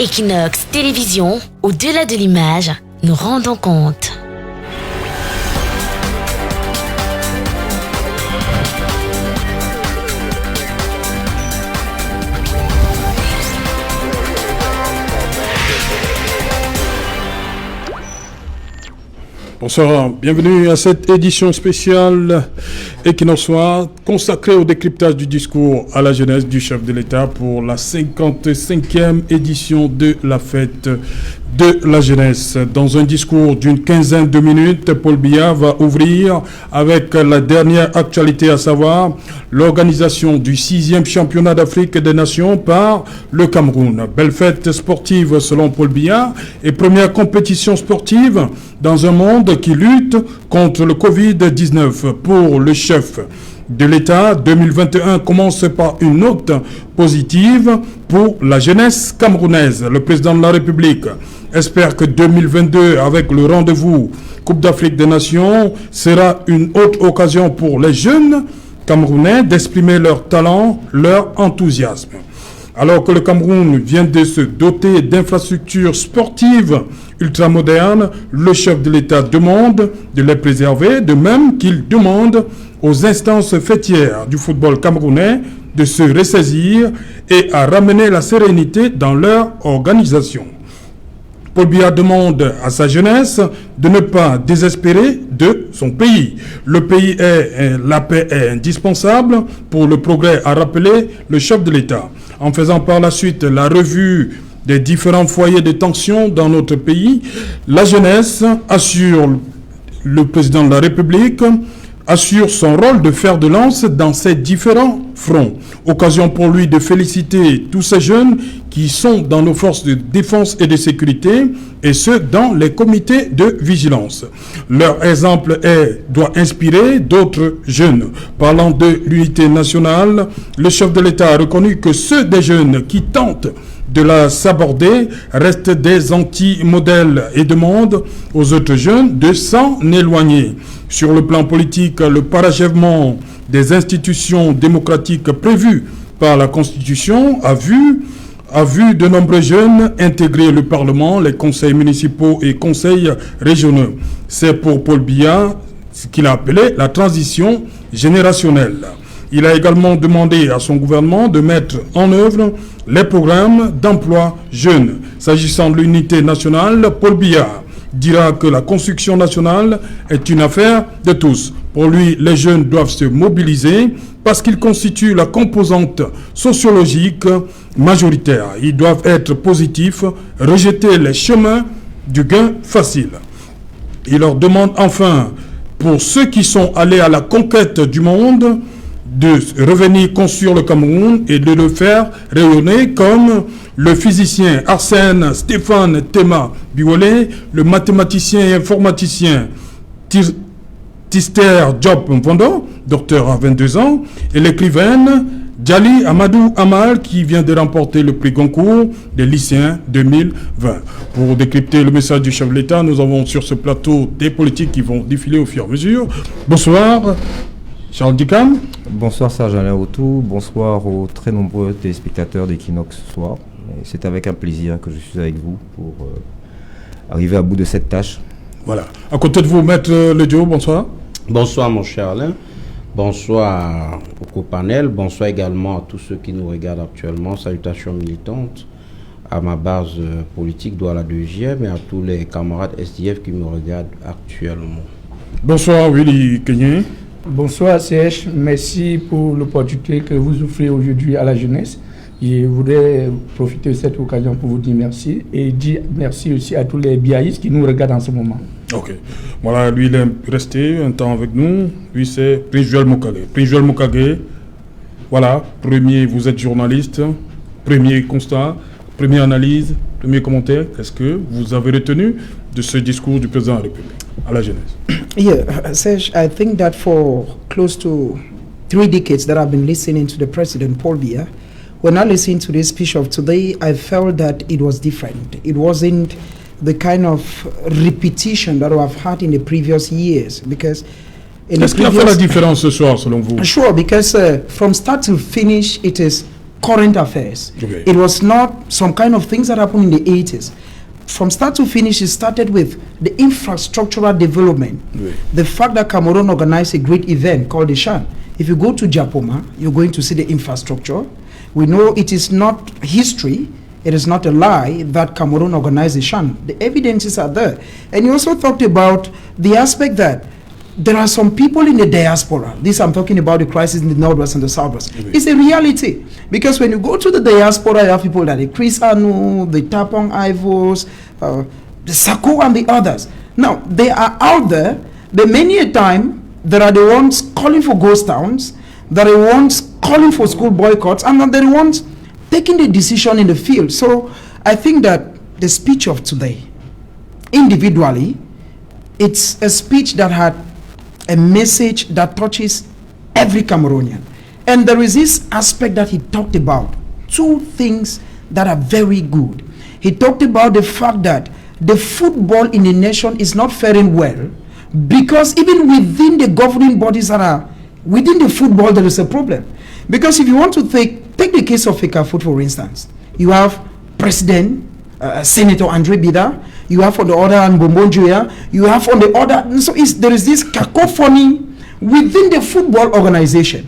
Equinox Télévision, au-delà de l'image, nous rendons compte. Bonsoir, bienvenue à cette édition spéciale Equinox Soir consacrée au décryptage du discours à la jeunesse du chef de l'État pour la 55e édition de la fête de la jeunesse. Dans un discours d'une quinzaine de minutes, Paul Biya va ouvrir avec la dernière actualité, à savoir l'organisation du 6e championnat d'Afrique des Nations par le Cameroun. Belle fête sportive selon Paul Biya et première compétition sportive dans un monde qui lutte contre le Covid-19. Pour le chef de l'État, 2021 commence par une note positive pour la jeunesse camerounaise. Le président de la République espère que 2022, avec le rendez-vous Coupe d'Afrique des Nations, sera une autre occasion pour les jeunes Camerounais d'exprimer leur talent, leur enthousiasme. Alors que le Cameroun vient de se doter d'infrastructures sportives ultramodernes, le chef de l'État demande de les préserver, de même qu'il demande aux instances fêtières du football camerounais de se ressaisir et à ramener la sérénité dans leur organisation. Paul Biya demande à sa jeunesse de ne pas désespérer de son pays. Le pays la paix est indispensable pour le progrès, a rappelé le chef de l'État. En faisant par la suite la revue des différents foyers de tension dans notre pays, la jeunesse, assure le président de la République, assure son rôle de fer de lance dans ces différents fronts. Occasion pour lui de féliciter tous ces jeunes qui sont dans nos forces de défense et de sécurité et ceux dans les comités de vigilance. Leur exemple doit inspirer d'autres jeunes. Parlant de l'unité nationale, le chef de l'État a reconnu que ceux des jeunes qui tentent de la saborder restent des anti-modèles et demande aux autres jeunes de s'en éloigner. Sur le plan politique, le parachèvement des institutions démocratiques prévues par la Constitution a vu de nombreux jeunes intégrer le Parlement, les conseils municipaux et conseils régionaux. C'est pour Paul Biya ce qu'il a appelé la transition générationnelle. Il a également demandé à son gouvernement de mettre en œuvre les programmes d'emploi jeunes. S'agissant de l'unité nationale, Paul Biya dira que la construction nationale est une affaire de tous. Pour lui, les jeunes doivent se mobiliser parce qu'ils constituent la composante sociologique majoritaire. Ils doivent être positifs, rejeter les chemins du gain facile. Il leur demande enfin, pour ceux qui sont allés à la conquête du monde, de revenir construire le Cameroun et de le faire rayonner comme le physicien Arsène Stéphane Tema Biolé, le mathématicien et informaticien Tister Diop Mvondo, docteur à 22 ans, et l'écrivaine Djali Amadou Amal qui vient de remporter le prix Goncourt des lycéens 2020. Pour décrypter le message du chef de l'État, nous avons sur ce plateau des politiques qui vont défiler au fur et à mesure. Bonsoir. Charles Dicam. Bonsoir Serge Alain Autou, bonsoir aux très nombreux téléspectateurs d'Equinox Soir. C'est avec un plaisir que je suis avec vous pour arriver à bout de cette tâche. Voilà. À côté de vous, Maître Ledio, bonsoir. Bonsoir mon cher Alain, bonsoir au co-panel, bonsoir également à tous ceux qui nous regardent actuellement. Salutations militantes à ma base politique Douala 2e et à tous les camarades SDF qui me regardent actuellement. Bonsoir Willy Kenyen. Bonsoir CH, merci pour l'opportunité que vous offrez aujourd'hui à la jeunesse. Je voudrais profiter de cette occasion pour vous dire merci et dire merci aussi à tous les biaïstes qui nous regardent en ce moment. Ok. Voilà, lui il est resté un temps avec nous. Lui c'est Prince Joël Mokage. Prince Joël Mokage, voilà, premier, vous êtes journaliste, premier constat, première analyse, premier commentaire. Qu'est-ce que vous avez retenu de ce discours du président de la République à la jeunesse? Yeah, Serge, I think that for close to 3 decades that I've been listening to the President, Paul Biya, when I listened to this speech of today, I felt that it was different. It wasn't the kind of repetition that I've had in the previous years, because Qu'est-ce qui a fait la différence ce soir, selon vous? Sure, because from start to finish, it is current affairs. Okay. It was not some kind of things that happened in the 80s. From start to finish, it started with the infrastructural development. Oui. The fact that Cameroon organized a great event called the Shan. If you go to Japoma, you're going to see the infrastructure. We know it is not history, it is not a lie that Cameroon organized the Shan. The evidences are there. And you also talked about the aspect that there are some people in the diaspora. This I'm talking about the crisis in the Northwest and the Southwest. Okay. It's a reality. Because when you go to the diaspora, you have people like the Chris Anu, the Tapong Ivos, the Sako and the others. Now, they are out there, but many a time, there are the ones calling for ghost towns, there are the ones calling for school boycotts, and there are the ones taking the decision in the field. So I think that the speech of today, individually, it's a speech that had a message that touches every Cameroonian. And there is this aspect that he talked about, two things that are very good. He talked about the fact that the football in the nation is not faring well, because even within the governing bodies that are within the football, there is a problem. Because if you want to take the case of FECAFOOT, for instance, you have President Senator Andre Bida, you have on the other hand Bombonjoya, you have on the other, so there is this cacophony within the football organization.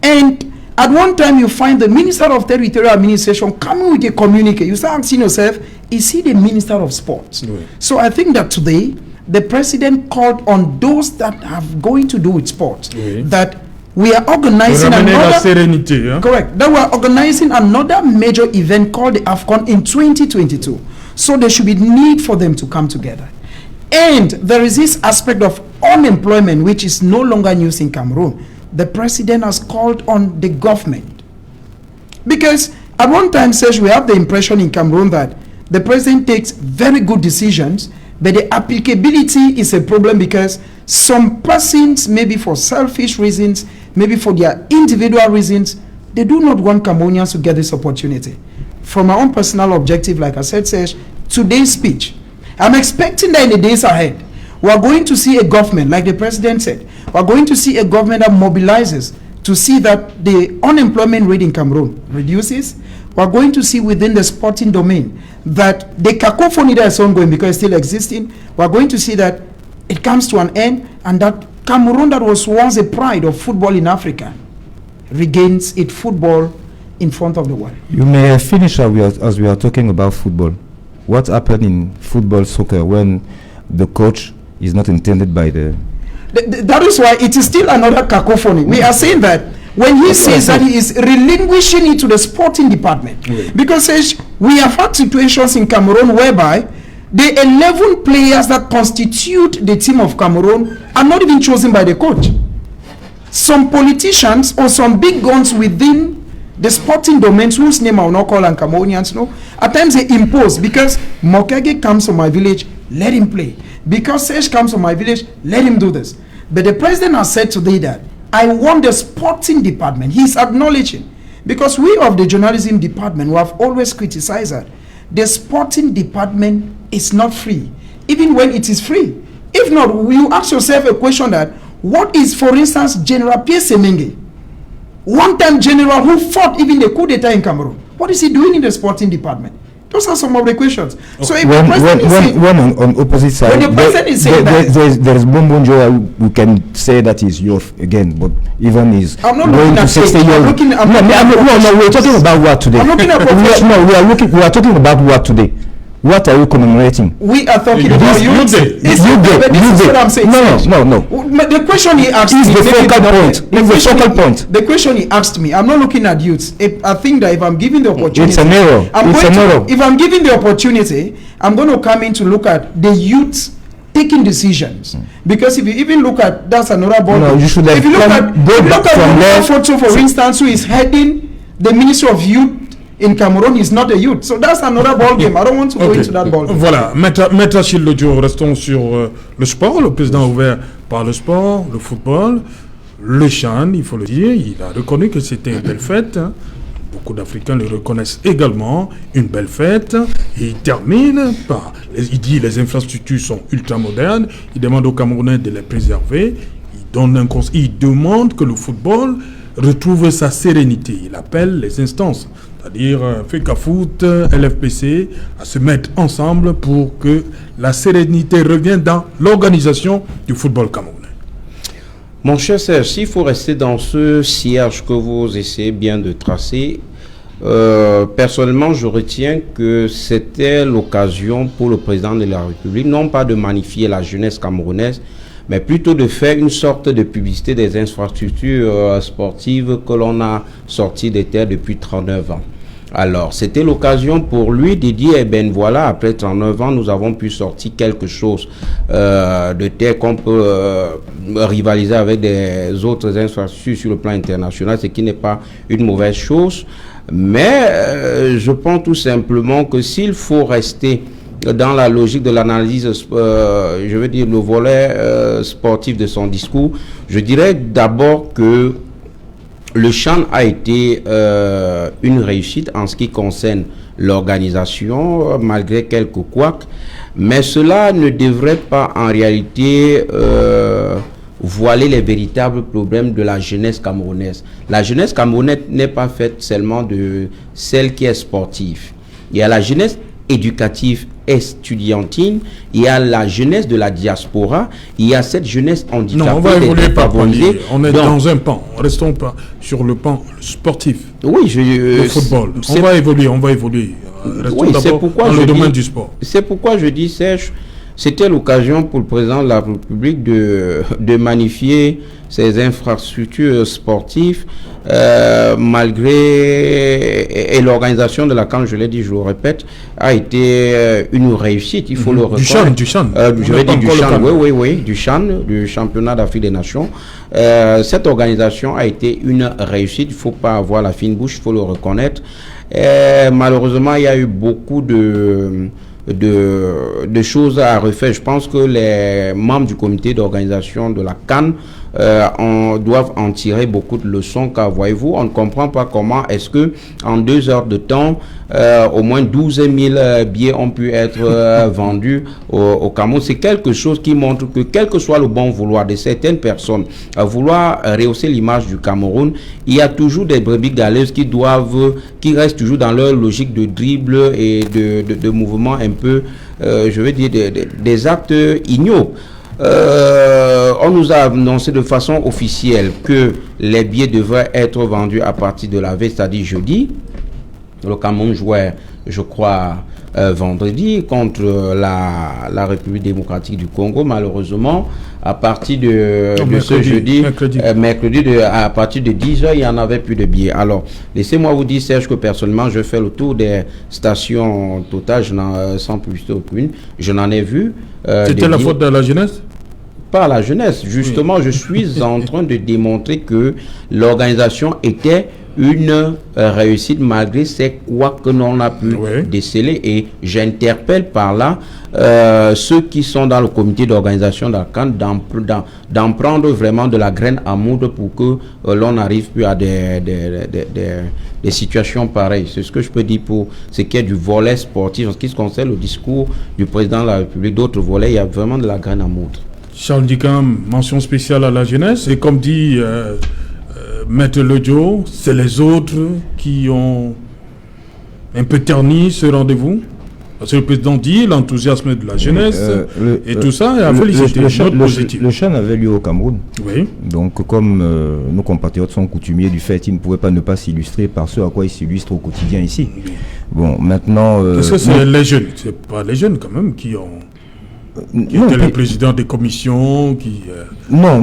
And at one time you find the Minister of Territorial Administration coming with a communique. You start asking yourself, is he the Minister of Sports? Oui. So I think that today the President called on those that have going to do with sports, Oui. that we are organizing Ramener la another, sérénité. Hein? correct, that we are organizing another major event called the AFCON in 2022. So there should be need for them to come together. And there is this aspect of unemployment which is no longer news in Cameroon. The President has called on the government. Because at one time, Serge, we have the impression in Cameroon that the President takes very good decisions, but the applicability is a problem because some persons, maybe for selfish reasons, maybe for their individual reasons, they do not want Cameroonians to get this opportunity. From my own personal objective, like I said, Serge, today's speech, I'm expecting that in the days ahead, we are going to see a government, like the President said, we are going to see a government that mobilizes to see that the unemployment rate in Cameroon reduces. We are going to see within the sporting domain that the cacophony that is ongoing, because it's still existing, we are going to see that it comes to an end, and that Cameroon, that was once a pride of football in Africa, regains its football in front of the world. You may finish as we are talking about football. What happened in football soccer when the coach is not intended by the... That is why it is still another cacophony. We are saying that when he says that he is relinquishing it to the sporting department. Oui. Because we have had situations in Cameroon whereby the 11 players that constitute the team of Cameroon are not even chosen by the coach. Some politicians or some big guns within the sporting domains, whose name I will not call, and Cameroonians know, at times they impose, because Mokege comes from my village, let him play. Because Serge comes from my village, let him do this. But the President has said today that I want the sporting department. He's acknowledging. Because we of the journalism department, we have always criticized that the sporting department is not free, even when it is free. If not, you ask yourself a question that, what is, for instance, General Pierre Semenge, one-time general who fought even the coup d'etat in Cameroon? What is he doing in the sporting department? Those are some of the questions. So if the president is saying, one on opposite side, when the president is saying that, there is Bombonjo who can say that he's youth again, but even is I'm not going looking to at 60 age. years. I'm looking at No, we're talking about what today. I'm looking at we are talking about what today. What are we commemorating? we are talking You about did- you youth. did. This You did. but this You is did. what I'm saying. No. But the question he asked It's me, the maybe focal not- point. the It's the question focal he- point. The question he asked me, I'm not looking at youth. I think that if I'm given the opportunity, It's an error. It's an error. If I'm given the opportunity, I'm going to come in to look at the youth taking decisions. Because if you even look at, that's another ball. No, you should have if you look come- at, go if you back look at from there. Photo, for instance, who is heading the Ministry of Youth in Cameroon, is not a youth. So that's another ball game. I don't want to go Ok. into that ball game. Voilà, Maître Achille Lodjo, restons sur le sport. Le président ouvert par le sport, le football, le Chan, il faut le dire. Il a reconnu que c'était une belle fête. Hein. Beaucoup d'Africains le reconnaissent également, une belle fête. Et il termine par, il dit les infrastructures sont ultra modernes. Il demande aux Camerounais de les préserver. Il demande que le football retrouve sa sérénité. Il appelle les instances, c'est-à-dire FECAFOOT, LFPC, à se mettre ensemble pour que la sérénité revienne dans l'organisation du football camerounais. Mon cher Serge, s'il faut rester dans ce sillage que vous essayez bien de tracer, personnellement, je retiens que c'était l'occasion pour le président de la République, non pas de magnifier la jeunesse camerounaise, mais plutôt de faire une sorte de publicité des infrastructures sportives que l'on a sorties des terres depuis 39 ans. Alors, c'était l'occasion pour lui de dire, eh ben voilà, après 39 ans, nous avons pu sortir quelque chose de terre qu'on peut rivaliser avec des autres infrastructures sur le plan international, ce qui n'est pas une mauvaise chose. Mais je pense tout simplement que s'il faut rester dans la logique de l'analyse, je veux dire le volet sportif de son discours, je dirais d'abord que le CHAN a été une réussite en ce qui concerne l'organisation, malgré quelques couacs, mais cela ne devrait pas en réalité voiler les véritables problèmes de la jeunesse camerounaise. La jeunesse camerounaise n'est pas faite seulement de celle qui est sportive. Il y a la jeunesse éducative estudiantine, il y a la jeunesse de la diaspora, il y a cette jeunesse handicapée. Non, on va évoluer par palier. On est dans un pan. Restons pas sur le pan sportif. Oui, le football. On va évoluer. Restons oui, d'abord dans le domaine du sport. C'est pourquoi je dis, Serge, c'était l'occasion pour le président de la République de magnifier ces infrastructures sportives, malgré, et l'organisation de la CAN, je l'ai dit, je le répète, a été une réussite, il faut le reconnaître. Du CHAN. Je vais dire du CHAN, oui, du CHAN, du championnat d'Afrique des Nations. Cette organisation a été une réussite, il ne faut pas avoir la fine bouche, il faut le reconnaître. Malheureusement, il y a eu beaucoup de choses à refaire. Je pense que les membres du comité d'organisation de la CAN doivent en tirer beaucoup de leçons, car voyez-vous, on ne comprend pas comment est-ce que en 2 heures de temps, au moins 12 000 billets ont pu être vendus au Cameroun. C'est quelque chose qui montre que quel que soit le bon vouloir de certaines personnes à vouloir rehausser l'image du Cameroun, il y a toujours des brebis galeuses qui restent toujours dans leur logique de dribble et de mouvement un peu, je veux dire, des actes ignobles. On nous a annoncé de façon officielle que les billets devraient être vendus à partir de la veille, c'est-à-dire jeudi. Le Cameroun jouait, je crois, vendredi contre la République démocratique du Congo. Malheureusement, à partir de ce jeudi, mercredi à partir de 10h, il n'y en avait plus de billets. Alors, laissez-moi vous dire, Serge, que personnellement, je fais le tour des stations Total, sans publicité aucune. Je n'en ai vu. C'était la faute de la jeunesse? Pas la jeunesse. Justement, oui. Je suis en train de démontrer que l'organisation était une réussite malgré ces couacs que l'on a pu déceler, et j'interpelle par là ceux qui sont dans le comité d'organisation de la CAN d'en prendre vraiment de la graine à moudre pour que l'on n'arrive plus à des situations pareilles. C'est ce que je peux dire pour ce qui est du volet sportif. En ce qui se concerne le discours du président de la République, d'autres volets, il y a vraiment de la graine à moudre. Charles Dicam, mention spéciale à la jeunesse, et comme dit Maître Lejo, c'est les autres qui ont un peu terni ce rendez-vous. Parce que le président dit l'enthousiasme de la jeunesse et tout ça, et a félicité. Le CHAN avait lieu au Cameroun. Oui. Donc, comme nos compatriotes sont coutumiers du fait, ils ne pouvaient pas ne pas s'illustrer par ce à quoi ils s'illustrent au quotidien ici. Oui. Bon, maintenant... Est-ce que c'est les jeunes? C'est pas les jeunes quand même qui ont... Qui étaient les présidents des commissions qui... Non,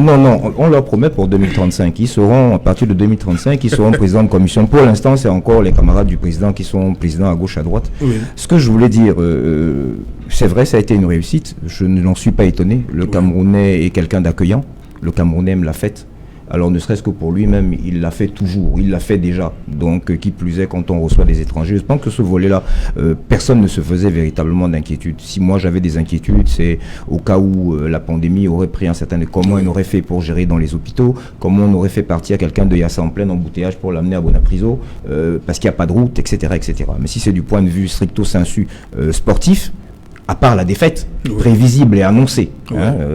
on leur promet pour 2035. Ils seront, à partir de 2035, ils seront présidents de commission. Pour l'instant, c'est encore les camarades du président qui sont présidents à gauche, à droite. Oui. Ce que je voulais dire, c'est vrai, ça a été une réussite. Je n'en suis pas étonné. Le Camerounais est quelqu'un d'accueillant. Le Camerounais aime la fête. Alors, ne serait-ce que pour lui-même, il l'a fait toujours, il l'a fait déjà. Donc, qui plus est, quand on reçoit des étrangers, je pense que ce volet-là, personne ne se faisait véritablement d'inquiétude. Si moi j'avais des inquiétudes, c'est au cas où la pandémie aurait pris un certain... Comment on aurait fait pour gérer dans les hôpitaux, comment on aurait fait partir quelqu'un de Yassa en plein embouteillage pour l'amener à Bonapriso, parce qu'il n'y a pas de route, etc., etc. Mais si c'est du point de vue stricto sensu sportif, à part la défaite, prévisible et annoncée,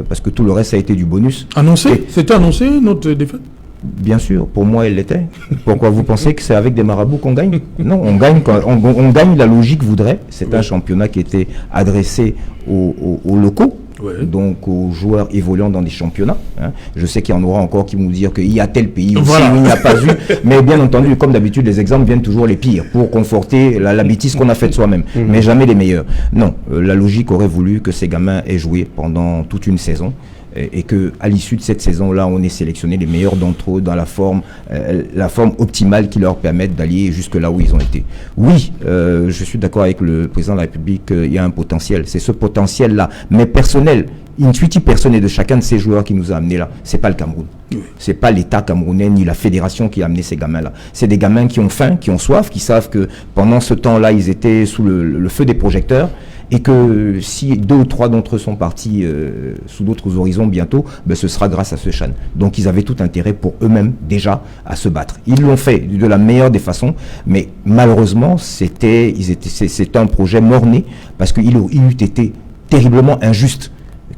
parce que tout le reste a été du bonus. Annoncé? C'était annoncé, notre défaite? Bien sûr, pour moi, elle l'était. Pourquoi vous pensez que c'est avec des marabouts qu'on gagne? Non, on gagne quand on gagne, la logique voudrait. C'est un championnat qui était adressé aux locaux. Ouais. Donc aux joueurs évoluant dans des championnats. Hein. Je sais qu'il y en aura encore qui vont nous dire qu'il y a tel pays aussi où il n'y a pas vu. Mais bien entendu, comme d'habitude, les exemples viennent toujours les pires pour conforter la bêtise qu'on a faite soi-même. Mais jamais les meilleurs. Non, la logique aurait voulu que ces gamins aient joué pendant toute une saison. Et que à l'issue de cette saison-là, on ait sélectionné les meilleurs d'entre eux dans la forme optimale qui leur permette d'aller jusque là où ils ont été. Oui, je suis d'accord avec le président de la République, il y a un potentiel. C'est ce potentiel-là, mais personnel, intuitif personnel de chacun de ces joueurs qui nous a amenés là. C'est pas le Cameroun. Oui. C'est pas l'État camerounais ni la fédération qui a amené ces gamins-là. C'est des gamins qui ont faim, qui ont soif, qui savent que pendant ce temps-là, ils étaient sous le feu des projecteurs. Et que si 2 ou 3 d'entre eux sont partis sous d'autres horizons bientôt, ben ce sera grâce à ce CHAN. Donc ils avaient tout intérêt pour eux-mêmes déjà à se battre. Ils l'ont fait de la meilleure des façons, mais malheureusement c'était un projet mort-né parce qu'il eût été terriblement injuste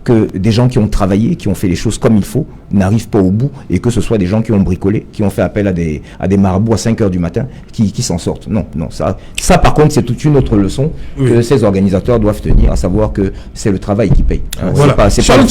que des gens qui ont travaillé, qui ont fait les choses comme il faut, n'arrivent pas au bout et que ce soit des gens qui ont bricolé, qui ont fait appel à des marabouts à 5 heures du matin, qui s'en sortent. Non, ça par contre, c'est toute une autre leçon que ces organisateurs doivent tenir, à savoir que c'est le travail qui paye. Hein, voilà. Charles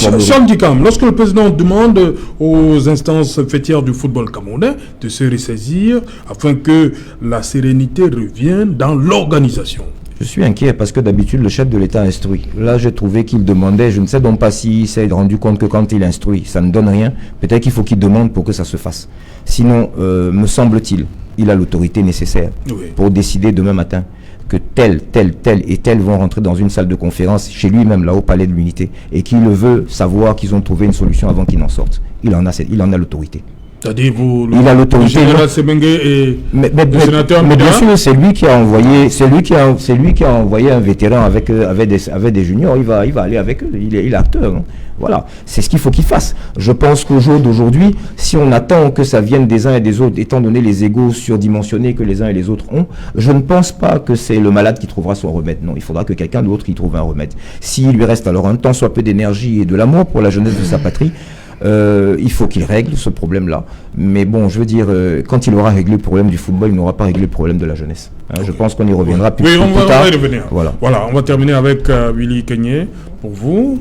Dicam, lorsque le président demande aux instances fêtières du football camerounais de se ressaisir afin que la sérénité revienne dans l'organisation. Je suis inquiet parce que d'habitude, le chef de l'État instruit. Là, j'ai trouvé qu'il demandait, je ne sais donc pas s'il s'est rendu compte que quand il instruit, ça ne donne rien. Peut-être qu'il faut qu'il demande pour que ça se fasse. Sinon, me semble-t-il, il a l'autorité nécessaire pour décider demain matin que tel et tel vont rentrer dans une salle de conférence chez lui-même, là, au Palais de l'Unité, et qu'il veut savoir qu'ils ont trouvé une solution avant qu'ils n'en sortent. Il en a l'autorité. C'est-à-dire il a l'autorité. Le général Semengue et le sénateur mais bien sûr, c'est lui qui a envoyé un vétéran avec des juniors. Il va aller avec eux. Il est acteur. Hein. Voilà, c'est ce qu'il faut qu'il fasse. Je pense qu'au jour d'aujourd'hui, si on attend que ça vienne des uns et des autres, étant donné les égos surdimensionnés que les uns et les autres ont, je ne pense pas que c'est le malade qui trouvera son remède. Non, il faudra que quelqu'un d'autre y trouve un remède. S'il lui reste alors un temps soit peu d'énergie et de l'amour pour la jeunesse de sa patrie, il faut qu'il règle ce problème-là. Mais bon, je veux dire, quand il aura réglé le problème du football, il n'aura pas réglé le problème de la jeunesse. Hein, je pense qu'on y reviendra plus tard. On va y revenir. Voilà, on va terminer avec Willy Kenyé. Pour vous,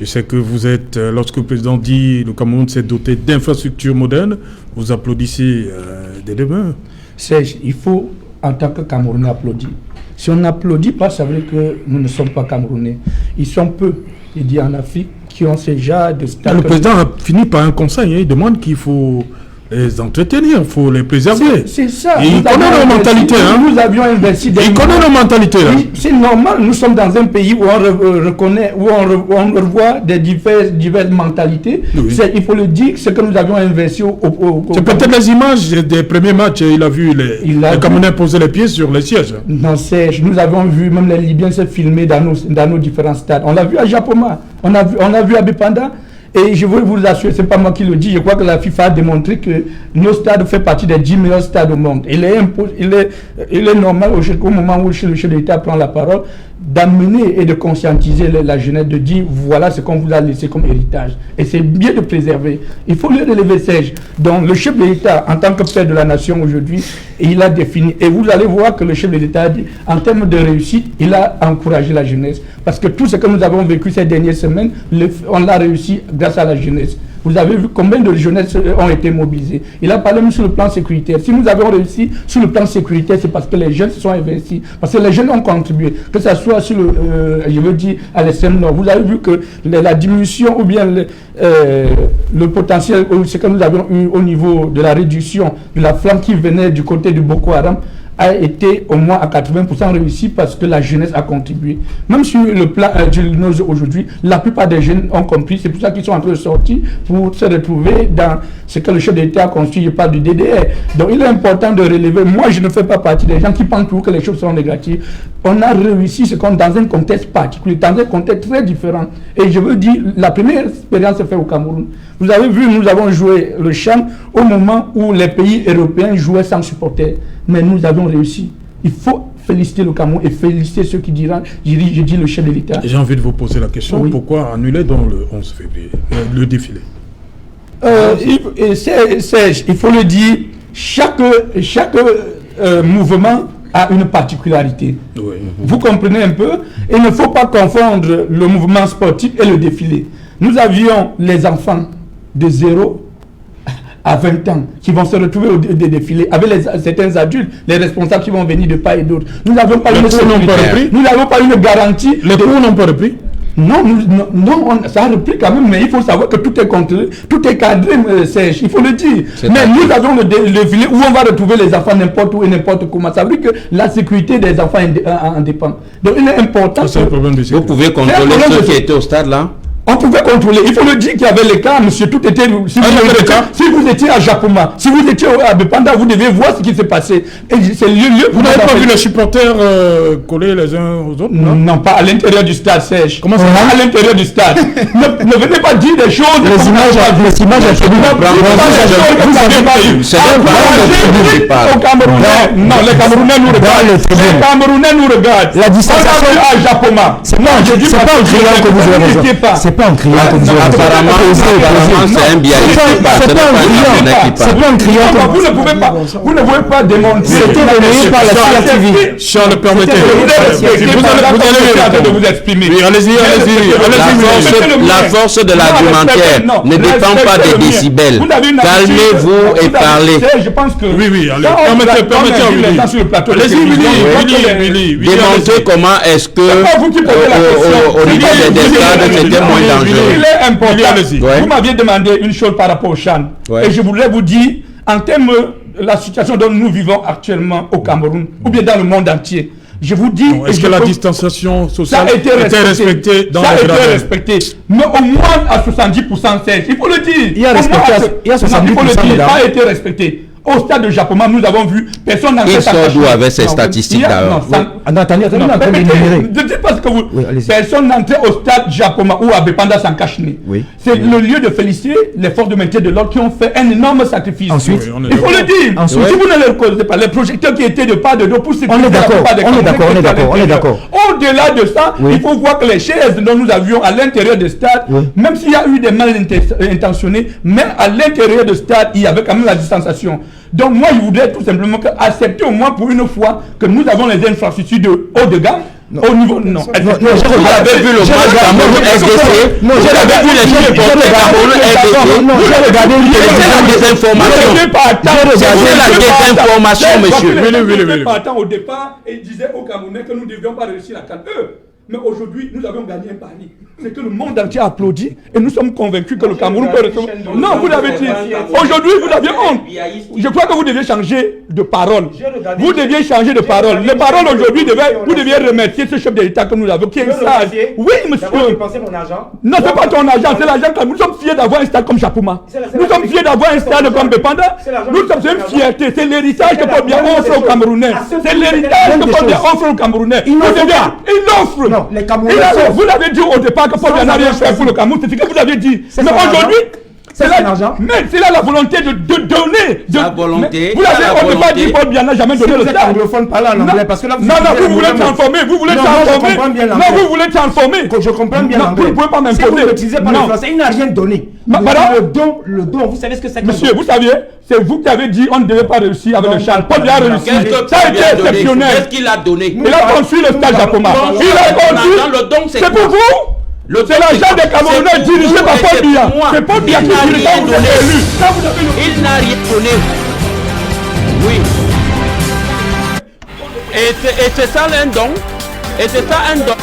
je sais que vous êtes, lorsque le président dit le Cameroun s'est doté d'infrastructures modernes, vous applaudissez dès demain. Serge, il faut, en tant que Camerounais, applaudir. Si on n'applaudit pas, ça veut dire que nous ne sommes pas Camerounais. Ils sont peu, il dit en Afrique, qui ont ces genres de stades. Le président a fini par un conseil, il demande qu'il faut les entretenir, il faut les préserver. C'est ça. Et il connaît nos mentalités. Nous avions investi. Il connaît nos mentalités. Là. Oui, c'est normal, nous sommes dans un pays où on reconnaît, où on revoit des diverses mentalités. Oui. Il faut le dire, ce que nous avions investi c'est peut-être les images des premiers matchs, il a vu les Camerounais poser les pieds sur les sièges. Non, Serge, nous avons vu même les Libyens se filmer dans nos différents stades. On l'a vu à Japoma, on a vu à Bepanda. Et je veux vous assurer, ce n'est pas moi qui le dis, je crois que la FIFA a démontré que nos stades font partie des 10 meilleurs stades au monde. Il est normal au moment où le chef de l'État prend la parole d'amener et de conscientiser la jeunesse, de dire voilà ce qu'on vous a laissé comme héritage. Et c'est bien de préserver. Il faut le relever, Serge. Donc le chef de l'État, en tant que père de la nation aujourd'hui, il a défini. Et vous allez voir que le chef de l'État a dit, en termes de réussite, il a encouragé la jeunesse. Parce que tout ce que nous avons vécu ces dernières semaines, on l'a réussi grâce à la jeunesse. Vous avez vu combien de jeunesses ont été mobilisées. Il a parlé même sur le plan sécuritaire. Si nous avons réussi sur le plan sécuritaire, c'est parce que les jeunes se sont investis. Parce que les jeunes ont contribué. Que ce soit sur je veux dire, à l'extrême nord. Vous avez vu que la diminution ou bien le potentiel, ce que nous avons eu au niveau de la réduction de la flamme qui venait du côté du Boko Haram, a été au moins à 80% réussi parce que la jeunesse a contribué. Même sur le plan aujourd'hui, la plupart des jeunes ont compris. C'est pour ça qu'ils sont en train de sortir pour se retrouver dans ce que le chef d'État a construit. Je parle du DDR. Donc il est important de relever. Moi, je ne fais pas partie des gens qui pensent toujours que les choses sont négatives. On a réussi ce qu'on dans un contexte particulier, dans un contexte très différent. Et je veux dire, la première expérience se fait au Cameroun. Vous avez vu, nous avons joué le chant au moment où les pays européens jouaient sans supporters. Mais nous avons réussi. Il faut féliciter le Cameroun et féliciter ceux qui diront, je dis le chef de l'État. J'ai envie de vous poser la question, pourquoi annuler donc le 11 février, le défilé? Serge, il faut le dire, chaque mouvement a une particularité. Oui. Vous comprenez un peu? Il ne faut pas confondre le mouvement sportif et le défilé. Nous avions les enfants de 0 à 20 ans qui vont se retrouver au défilé avec certains adultes, les responsables qui vont venir de part et d'autre. Nous n'avons pas une sécurité. Nous n'avons pas une garantie. Les cours n'ont pas repris? Non, ça a repris quand même, mais il faut savoir que tout est contrôlé, tout est cadré, Serge, il faut le dire. Mais nous avons le défilé où on va retrouver les enfants n'importe où et n'importe comment. Ça veut dire que la sécurité des enfants en dépend. Donc il est important. C'est le problème de Vous pouvez contrôler ceux qui étaient au stade là? On pouvait contrôler. Il faut le dire qu'il y avait les cas, monsieur. Tout était. Si vous étiez à Japoma, si vous étiez à Bepanda, vous devez voir ce qui s'est passé. Et c'est vous n'avez pas vu les supporters coller les uns aux autres? Non, pas à l'intérieur du stade, Serge. Comment ça? À l'intérieur du stade. ne venez pas dire des choses. Les images au Cameroun. Non, les Camerounais nous regardent. Les Camerounais nous regardent. La distanciation à Japoma. C'est pas en criant que vous avez raison. C'est pas en criant que vous avez raison. Apparemment, c'est un biaïste. C'est pas en criant que vous ne pouvez pas démontrer. C'était relayé par la CRTV. Charles, permettez. Vous vous exprimer. Oui, allez-y. La force de l'argumentaire ne dépend pas des décibels. Calmez-vous et parlez. Je pense que. Oui, allez. Permettez. Allez-y, Willy. Démontrez comment est-ce que au niveau des stades, c'était moins dangereux. Il est important. Vous m'aviez demandé une chose par rapport au Chan. Et je voulais vous dire, en termes de la situation dont nous vivons actuellement au Cameroun, ou bien dans le monde entier, je vous dis... Est-ce que la distanciation sociale a été respectée dans ça a été respecté. Mais au moins à 70%, il faut le dire. Il y a 70%. Ça a été respecté. Au stade de Japoma, nous avons vu personne n'entrait. Il sort d'où avec ces statistiques d'ailleurs? Attendez, ne dites pas ce que vous... Personne n'entrait au stade Japoma ou à Bepanda sans cache-nez. C'est le lieu de féliciter les forces de maintien de l'ordre qui ont fait un énorme sacrifice. Ensuite, il faut le dire. Si vous ne les causez pas, les projecteurs qui étaient de part de dos pour sécuriser la plupart des on est d'accord. Au-delà de ça, il faut voir que les chaises dont nous avions à l'intérieur des stades, même s'il y a eu des mal intentionnés, mais à l'intérieur du stade, il y avait quand même la distanciation. Donc moi, je voudrais tout simplement accepter au moins pour une fois que nous avons les infrastructures de haut de gamme. Au niveau... Non, j'avais vu le match Cameroun RDC. Non, j'avais vu les choses portées Cameroun RDC. Non, j'ai regardé la désinformation. C'est la désinformation, monsieur. Pas attendre au départ et disait aux Camerounais que nous ne devions pas réussir la CAN. Mais aujourd'hui, nous avons gagné un pari. C'est que le monde entier applaudit et nous sommes convaincus que le Cameroun peut recevoir. Non, vous l'avez dit. Aujourd'hui, vous avez honte. Je crois que vous devez changer de parole. Vous deviez changer de parole. Les paroles aujourd'hui, vous deviez remercier ce chef de l'État que nous avons, qui est sage. Oui, monsieur. Non, ce n'est pas ton argent, c'est l'argent que nous sommes fiers d'avoir un stade comme Japoma. Nous sommes fiers d'avoir un stade comme Bepanda. Nous sommes une fierté. C'est l'héritage que Paul Biya offre aux Camerounais. C'est l'héritage que Paul Biya offre aux Camerounais. Il offre. Les Camerounais. Vous l'avez dit au départ que Paul Biya n'a rien fait pour le Cameroun, c'est ce que vous avez dit. Mais aujourd'hui, c'est là la volonté de donner. La volonté. Vous l'avez au départ dit Paul Biya n'a jamais donné le stade. Anglophone, parlez en anglais parce que là vous voulez transformer. Vous voulez transformer. Je comprends bien l'anglais. Vous ne pouvez pas m'imposer. Si vous n'utilisez pas le français, il n'a rien donné. Le don, vous savez ce que c'est que monsieur, vous saviez, c'est vous qui avez dit on ne devait pas réussir avec le Charles. Paul Biya a réussi. Ça a été exceptionnel. Qu'est-ce qu'il a donné? Il a construit le stade Japoma. Il a construit. C'est pour vous. C'est l'argent des Camerounais dirigé par Paul Biya. C'est Paul Biya qui dirige quand vous êtes élu. Il n'a rien donné. Oui. Et c'est ça un don. Et c'est ça un don.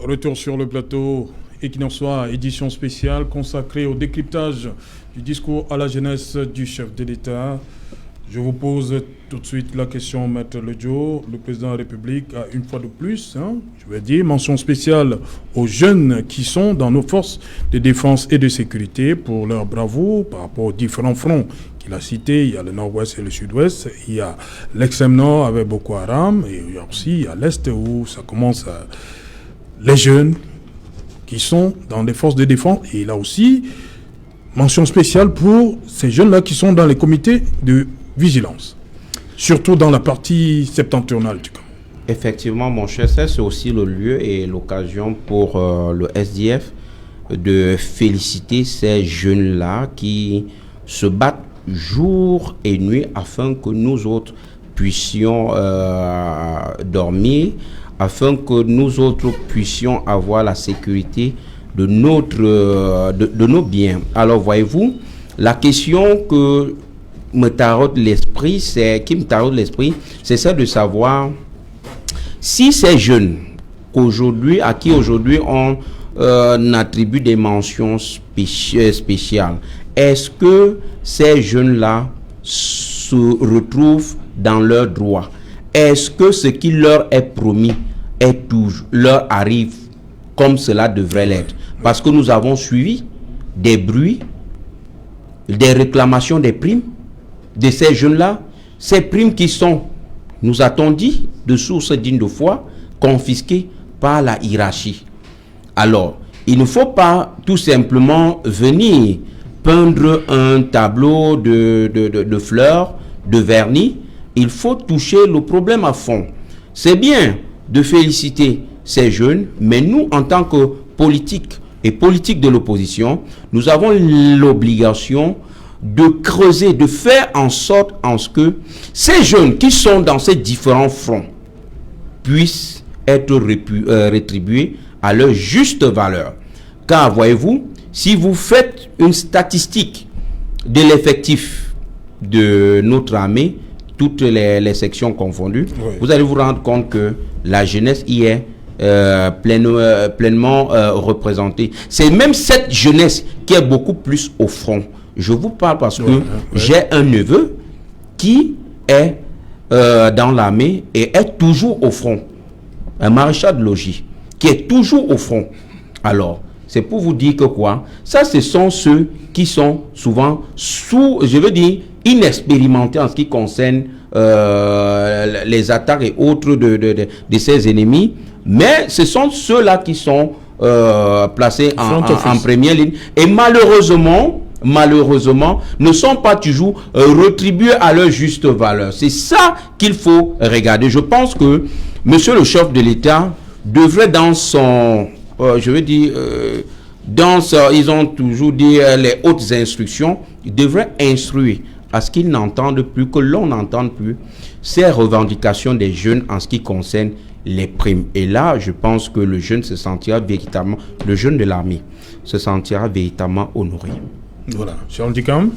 Retour sur le plateau, et qu'il en soit édition spéciale consacrée au décryptage du discours à la jeunesse du chef de l'État. Je vous pose tout de suite la question, Maître Ledjo. Le président de la République a une fois de plus, je vais dire, mention spéciale aux jeunes qui sont dans nos forces de défense et de sécurité pour leur bravoure par rapport aux différents fronts qu'il a cités. Il y a le nord-ouest et le sud-ouest, il y a l'extrême nord avec Boko Haram, et il y a aussi à l'est où ça commence les jeunes qui sont dans les forces de défense. Et il a aussi mention spéciale pour ces jeunes-là qui sont dans les comités de vigilance, surtout dans la partie septentrionale du Cameroun. Effectivement, mon cher, c'est aussi le lieu et l'occasion pour le SDF de féliciter ces jeunes-là qui se battent jour et nuit afin que nous autres puissions dormir, afin que nous autres puissions avoir la sécurité de nos biens. Alors voyez-vous, la question qui me taraude l'esprit, c'est celle de savoir si ces jeunes à qui aujourd'hui on attribue des mentions spéciales, est-ce que ces jeunes-là se retrouvent dans leurs droits? Est-ce que ce qui leur est promis leur arrive comme cela devrait l'être? Parce que nous avons suivi des bruits, des réclamations des primes de ces jeunes-là, ces primes qui sont, nous a-t-on dit, de sources dignes de foi, confisquées par la hiérarchie. Alors, il ne faut pas tout simplement venir peindre un tableau de fleurs, de vernis. Il faut toucher le problème à fond. C'est bien de féliciter ces jeunes, mais nous, en tant que politique de l'opposition, nous avons l'obligation de creuser, de faire en sorte que ces jeunes qui sont dans ces différents fronts puissent être rétribués à leur juste valeur. Car voyez-vous, si vous faites une statistique de l'effectif de notre armée, toutes les sections confondues, oui, vous allez vous rendre compte que la jeunesse y est pleinement représentée. C'est même cette jeunesse qui est beaucoup plus au front. Je vous parle parce que j'ai un neveu qui est dans l'armée et est toujours au front. Un maréchal de logis qui est toujours au front. Alors, c'est pour vous dire que quoi? Ça, ce sont ceux qui sont souvent inexpérimentés en ce qui concerne les attaques et autres de ses ennemis. Mais ce sont ceux-là qui sont placés en première ligne. Et malheureusement, ne sont pas toujours rétribués à leur juste valeur. C'est ça qu'il faut regarder. Je pense que monsieur le chef de l'État devrait dans son, ils ont toujours dit les hautes instructions, il devrait instruire à ce qu'ils n'entendent plus, que l'on n'entende plus ces revendications des jeunes en ce qui concerne les primes. Et là, je pense que le jeune se sentira véritablement, le jeune de l'armée se sentira véritablement honoré. Voilà, Charles Dicam.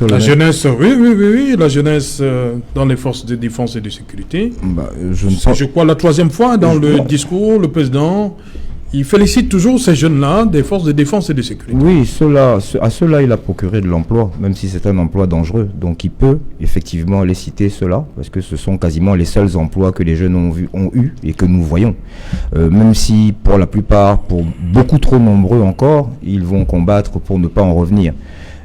La jeunesse, oui, la jeunesse dans les forces de défense et de sécurité. Je crois la troisième fois dans le discours, le président, il félicite toujours ces jeunes-là des forces de défense et de sécurité. Oui, à ceux-là, il a procuré de l'emploi, même si c'est un emploi dangereux. Donc il peut effectivement les citer, ceux-là, parce que ce sont quasiment les seuls emplois que les jeunes ont eu et que nous voyons. Même si pour la plupart, pour beaucoup trop nombreux encore, ils vont combattre pour ne pas en revenir.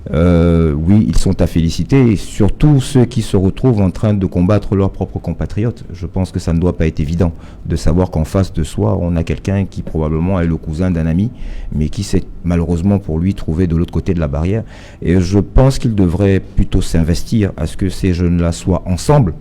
Oui, ils sont à féliciter, et surtout ceux qui se retrouvent en train de combattre leurs propres compatriotes. Je pense que ça ne doit pas être évident de savoir qu'en face de soi, on a quelqu'un qui probablement est le cousin d'un ami, mais qui s'est malheureusement pour lui trouvé de l'autre côté de la barrière. Et je pense qu'il devrait plutôt s'investir à ce que ces jeunes-là soient ensemble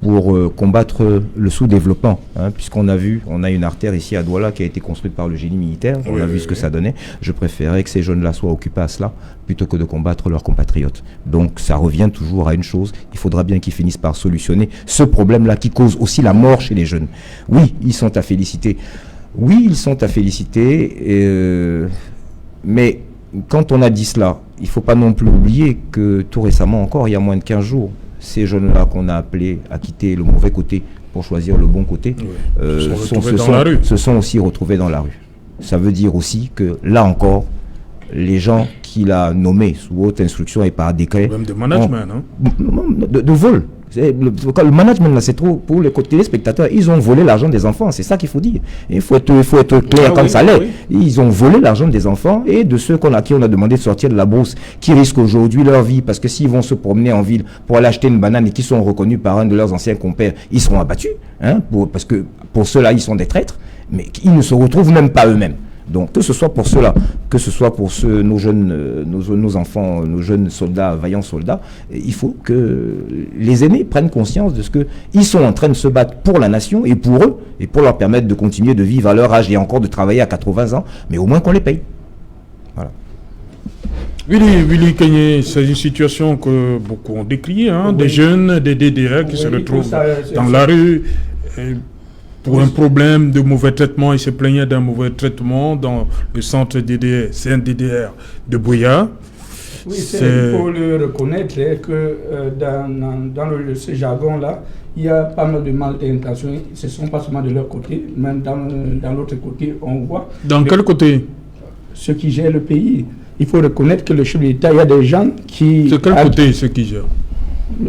pour combattre le sous-développement, puisqu'on a vu, on a une artère ici à Douala qui a été construite par le génie militaire, on a vu ce que ça donnait. Je préférais que ces jeunes-là soient occupés à cela, plutôt que de combattre leurs compatriotes. Donc ça revient toujours à une chose, il faudra bien qu'ils finissent par solutionner ce problème-là qui cause aussi la mort chez les jeunes. Oui, ils sont à féliciter. Oui, ils sont à féliciter, mais quand on a dit cela, il ne faut pas non plus oublier que tout récemment encore, il y a moins de 15 jours, ces jeunes-là qu'on a appelés à quitter le mauvais côté pour choisir le bon côté, se sont aussi retrouvés dans la rue. Ça veut dire aussi que là encore, les gens qu'il a nommés sous haute instruction et par décret. Même de management, de vol. Le management, là, c'est trop pour les téléspectateurs. Ils ont volé l'argent des enfants, c'est ça qu'il faut dire. Il faut être clair comme ça l'est. Ils ont volé l'argent des enfants et de ceux à qui on a demandé de sortir de la bourse, qui risquent aujourd'hui leur vie, parce que s'ils vont se promener en ville pour aller acheter une banane et qui sont reconnus par un de leurs anciens compères, ils seront abattus, parce que pour ceux-là, ils sont des traîtres, mais ils ne se retrouvent même pas eux-mêmes. Donc, que ce soit pour ceux-là, que ce soit pour nos jeunes, nos enfants, nos jeunes soldats, vaillants soldats, il faut que les aînés prennent conscience de ce qu'ils sont en train de se battre pour la nation et pour eux, et pour leur permettre de continuer de vivre à leur âge et encore de travailler à 80 ans, mais au moins qu'on les paye. Voilà. Willy Kenyé, c'est une situation que beaucoup ont décriée, des jeunes, des DDR qui se retrouvent dans la rue. Pour un problème de mauvais traitement, il se plaignait d'un mauvais traitement dans le centre DDR, c'est un DDR de Bouya. Oui, il faut le reconnaître que dans ce jargon-là, il y a pas mal de malintentions. Ce ne sont pas seulement de leur côté, même dans l'autre côté, on voit. Dans quel côté? Ceux qui gèrent le pays. Il faut reconnaître que le chef de l'État, il y a des gens qui... De quel côté ceux qui gèrent?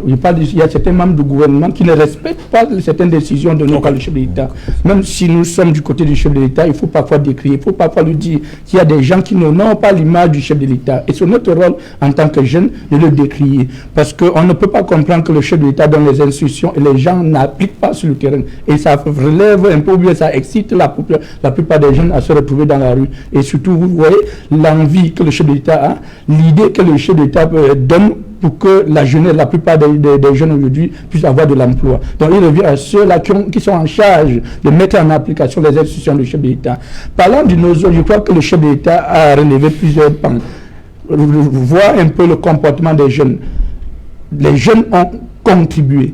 Il y a certains membres du gouvernement qui ne respectent pas certaines décisions données par le chef de l'État. Même si nous sommes du côté du chef de l'État, il faut parfois décrire, il faut parfois lui dire qu'il y a des gens qui n'ont pas l'image du chef de l'État. Et c'est notre rôle en tant que jeunes de le décrier. Parce qu'on ne peut pas comprendre que le chef de l'État donne les instructions et les gens n'appliquent pas sur le terrain. Et ça relève un peu, ou bien ça excite la plupart des jeunes à se retrouver dans la rue. Et surtout, vous voyez l'envie que le chef de l'État a, l'idée que le chef de l'État donne pour que la jeunesse, la plupart des jeunes aujourd'hui puissent avoir de l'emploi. Donc il revient à ceux-là qui sont en charge de mettre en application les instructions du chef de l'État. Parlant du NOZO, je crois que le chef de l'État a relevé plusieurs pans. Voir un peu le comportement des jeunes. Les jeunes ont contribué